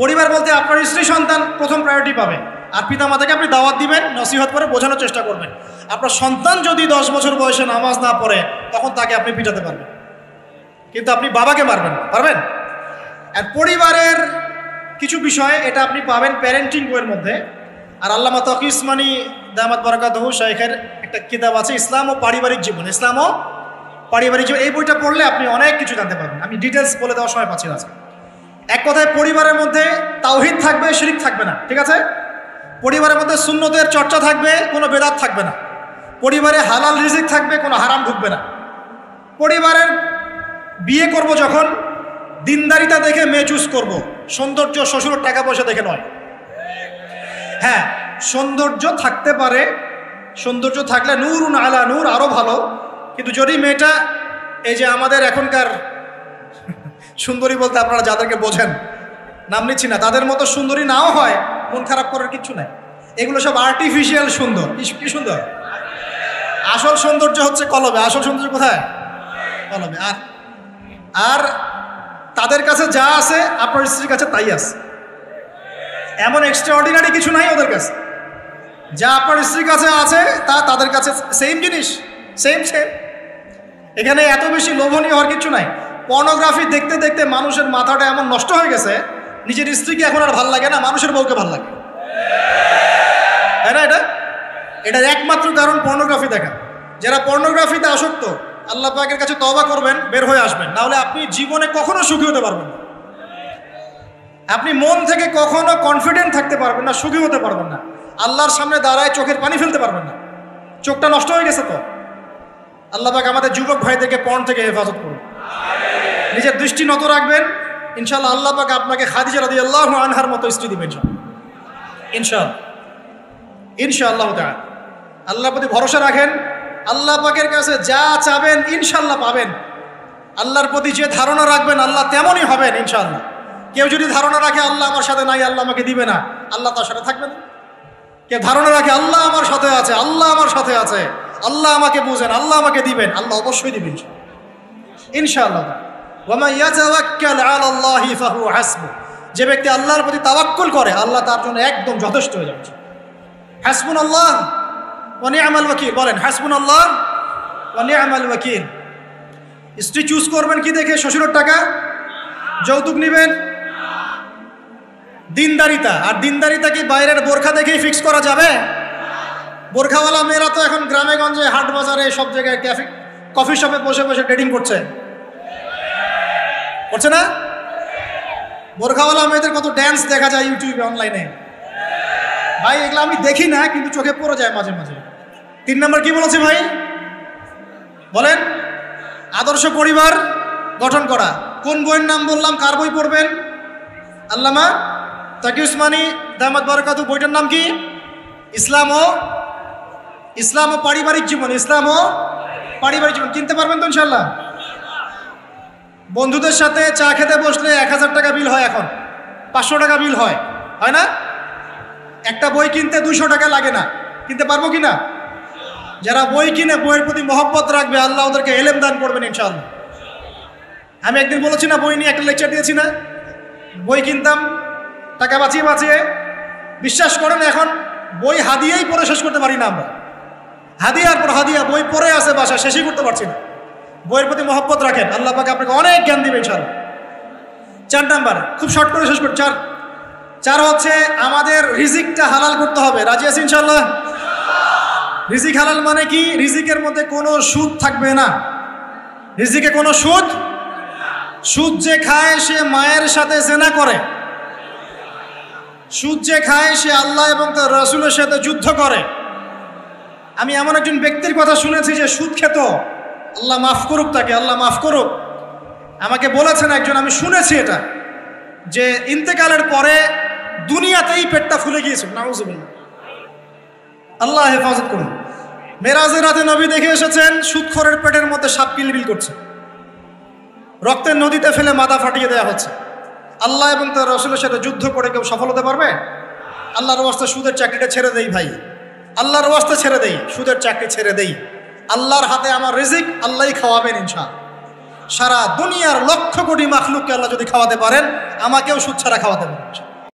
পরিবার বলতে আপনার স্ত্রী সন্তান প্রথম প্রায়োরিটি পাবে, আর পিতামাতাকে আপনি দাওয়াত দিবেন, নসিহত করে বোঝানোর চেষ্টা করবেন। আপনার সন্তান যদি 10 বছর বয়সে নামাজ না পড়ে, তখন তাকে আপনি পিটাতে পারবেন, কিন্তু আপনি বাবাকে মারবেন পারবেন? আর পরিবারের কিছু বিষয় এটা আপনি পাবেন প্যারেন্টিং বইয়ের মধ্যে। আর আল্লামা তকি উসমানী দামাত বারাকাতুহু শাইখের একটা কিতাব আছে, ইসলাম ও পারিবারিক জীবন। ইসলাম ও পারিবারিক জীবন, এই বইটা পড়লে আপনি অনেক কিছু জানতে পারবেন। আমি ডিটেলস বলে দেওয়ার সময় পাচ্ছি না। এক কথায় পরিবারের মধ্যে তাওহীদ থাকবে, শিরক থাকবে না, ঠিক আছে? পরিবারের মধ্যে সুন্নতের চর্চা থাকবে, কোনো বেদাত থাকবে না। পরিবারে হালাল রিজিক থাকবে, কোনো হারাম ঢুকবে না। পরিবারের বিয়ে করব যখন দিনদারিতা দেখে মেয়ে চুজ করব, সৌন্দর্য শ্বশুরের টাকা পয়সা দেখে নয়। হ্যাঁ, সৌন্দর্য থাকতে পারে, সৌন্দর্য থাকলে নূরুন আলা নূর, আরও ভালো। কিন্তু যদি মেয়েটা এই যে আমাদের এখনকার সুন্দরী বলতে আপনারা যাদেরকে বোঝেন, নাম নিচ্ছি না, তাদের মতো সুন্দরী নাও হয়, মন খারাপ করার কিচ্ছু নাই। এগুলো সব আর্টিফিশিয়াল সুন্দর। কি সুন্দর? আসল সৌন্দর্য হচ্ছে কলবে। আসল সৌন্দর্য কোথায়? কলবে। আর তাদের কাছে যা আছে আপনার স্ত্রীর কাছে তাই আছে। এমন এক্সট্রা অর্ডিনারি কিছু নাই ওদের কাছে। যা আপনার স্ত্রীর কাছে আছে তা তাদের কাছে সেম জিনিস, সেম। এখানে এত বেশি লোভনীয় হওয়ার কিছু নাই। পর্নোগ্রাফি দেখতে দেখতে মানুষের মাথাটা এমন নষ্ট হয়ে গেছে, নিজের স্ত্রীকে এখন আর ভাল লাগে না, মানুষের বউকে ভাল লাগে। তাই না? এটার একমাত্র কারণ পর্নোগ্রাফি দেখা। যারা পর্নোগ্রাফিতে আসক্ত, আল্লাহ পাকের কাছে তওবা করবেন, বের হয়ে আসবেন, নাহলে আপনি জীবনে কখনো সুখী হতে পারবেন না। আপনি মন থেকে কখনো কনফিডেন্ট থাকতে পারবেন না, সুখী হতে পারবেন না। আল্লাহর সামনে দাঁড়ায় চোখের পানি ফেলতে পারবেন না। চোখটা নষ্ট হয়ে গেছে তো। আল্লাহ পাক আমাদের যুবক ভাইদেরকে পর্ন থেকে হেফাজত করুন। নিজের দৃষ্টি নত রাখবেন, ইনশাআল্লাহ আল্লাহ পাক আপনাকে খাদিজা রাদিয়াল্লাহু আনহার মতো স্ত্রী দিবেন ইনশাআল্লাহ তাআলা। আল্লাহর প্রতি ভরসা রাখেন, আল্লাহ পাকের কাছে যা চাবেন ইনশাআল্লাহ পাবেন। আল্লাহর প্রতি যে ধারণা রাখবেন আল্লাহ তেমনই হবেন ইনশাআল্লাহ। কেউ যদি ধারণা রাখে আল্লাহ আমার সাথে নাই, আল্লাহ আমাকে দিবে না, আল্লাহ তার সাথে থাকবে না। কেউ ধারণা রাখে আল্লাহ আমার সাথে আছে, আল্লাহ আমার সাথে আছে, আল্লাহ আমাকে বুঝেন, আল্লাহ আমাকে দিবেন, আল্লাহ অবশ্যই দিবেন ইনশাআল্লাহ। ওয়া মান ইয়াতাওয়াক্কাল আলাল্লাহি ফাহুয়া হাসবুহ। যে ব্যক্তি আল্লাহর প্রতি তাওয়াক্কুল করে আল্লাহ তার জন্য একদম যথেষ্ট হয়ে যাবে। হাসবুনাল্লাহ ওয়া নি'মাল ওয়াকিল। বলেন হাসবুনাল্লাহ ওয়া নি'মাল ওয়াকিল। স্ত্রী চুজ করবেন কি দেখে? শ্বশুরের টাকা, যৌতুক নেবেন, দিনদারিতা। আর দিনদারিতা কি বাইরের বোরখা দেখেই ফিক্স করা যাবে? বোরখাওয়ালা মেয়েরা তো এখন গ্রামে গঞ্জে, হাট বাজারে, সব জায়গায় কফি শপে বসে বসে ডেটিং করছে না? বোরখাওয়ালা মেয়েদের কত ড্যান্স দেখা যায় ইউটিউবে, অনলাইনে। ভাই এগুলো আমি দেখি না, কিন্তু চোখে পড়ে যায় মাঝে মাঝে। 3 নম্বর কি বলেছে ভাই? বলেন, আদর্শ পরিবার গঠন করা। কোন বইয়ের নাম বললাম? কার বই পড়বেন? আল্লামা তাকি উসমানী দামাত বারাকাতু। বইটার নাম কি? ইসলাম ও পারিবারিক জীবন। ইসলাম ও পারিবারিক জীবন। কিনতে পারবেন তো ইনশাআল্লাহ? বন্ধুদের সাথে চা খেতে বসলে 1000 টাকা বিল হয়, এখন 500 টাকা বিল হয় না? একটা বই কিনতে 200 টাকা লাগে না। কিনতে পারবো কিনা? যারা বই কিনে বইয়ের প্রতি মহব্বত রাখবে আল্লাহ ওদেরকে এলেম দান করবেন ইনশাআল্লাহ। আমি একদিন বলেছি না, বই নিয়ে একটা লেকচার দিয়েছি না, বই কিনতাম টাকা বাঁচিয়ে বাঁচিয়ে। বিশ্বাস করেন এখন বই হাদিয়াই পড়ে শেষ করতে পারি না আমরা। হাদিয়ার পর হাদিয়া বই পড়ে আছে, বাসা শেষই করতে পারছি না। বইয়ের প্রতি মহব্বত রাখেন, আল্লাহ পাক আপনাকে অনেক জ্ঞান দিবে ইনশাআল্লাহ। 4 নাম্বার, খুব শর্ট করে শেষ করি। 4 হচ্ছে আমাদের রিজিকটা হালাল করতে হবে। রাজি আছি ইনশাআল্লাহ? রিজিক হালাল মানে কি? রিজিকের মধ্যে কোনো সুদ থাকবে না। রিজিকে কোনো সুদ যে খায় সে মায়ের সাথে জেনা করে। সুদ যে খায় সে আল্লাহ এবং তার রাসূলের সাথে যুদ্ধ করে। আমি এমন একজন ব্যক্তির কথা শুনেছি যে সুদ খেত, আল্লাহ মাফ করুক তাকে, আল্লাহ মাফ করুক। আমাকে বলেছেন একজন, আমি শুনেছি এটা, যে ইন্তেকালের পরে দুনিয়াতেই পেটটা ফুলে গিয়েছিল। নাউজুবিল্লাহ, আল্লাহ হেফাজত করুন। মেরাজের রাতে নবী দেখে এসেছেন সুদখোরের পেটের মধ্যে সাপ কিলবিল করছে, রক্তের নদীতে ফেলে মাথা ফাটিয়ে দেওয়া হচ্ছে। আল্লাহ এবং তার রাসূলের সাথে যুদ্ধ করে কেউ সফল হতে পারবে? আল্লাহর ওয়াস্তে সুদের চাকরিটা ছেড়ে দেই ভাই, আল্লাহর ওয়াস্তে ছেড়ে দেই, সুদের চাকরি ছেড়ে দেই। আল্লাহর হাতে আমার রিজিক, আল্লাহই খাওয়াবেন ইনশাআল্লাহ। সারা দুনিয়ার লক্ষ কোটি মাখলুককে আল্লাহ যদি খাওয়াতে পারেন, আমাকেও সুদ ছাড়া খাওয়াতে পারেন।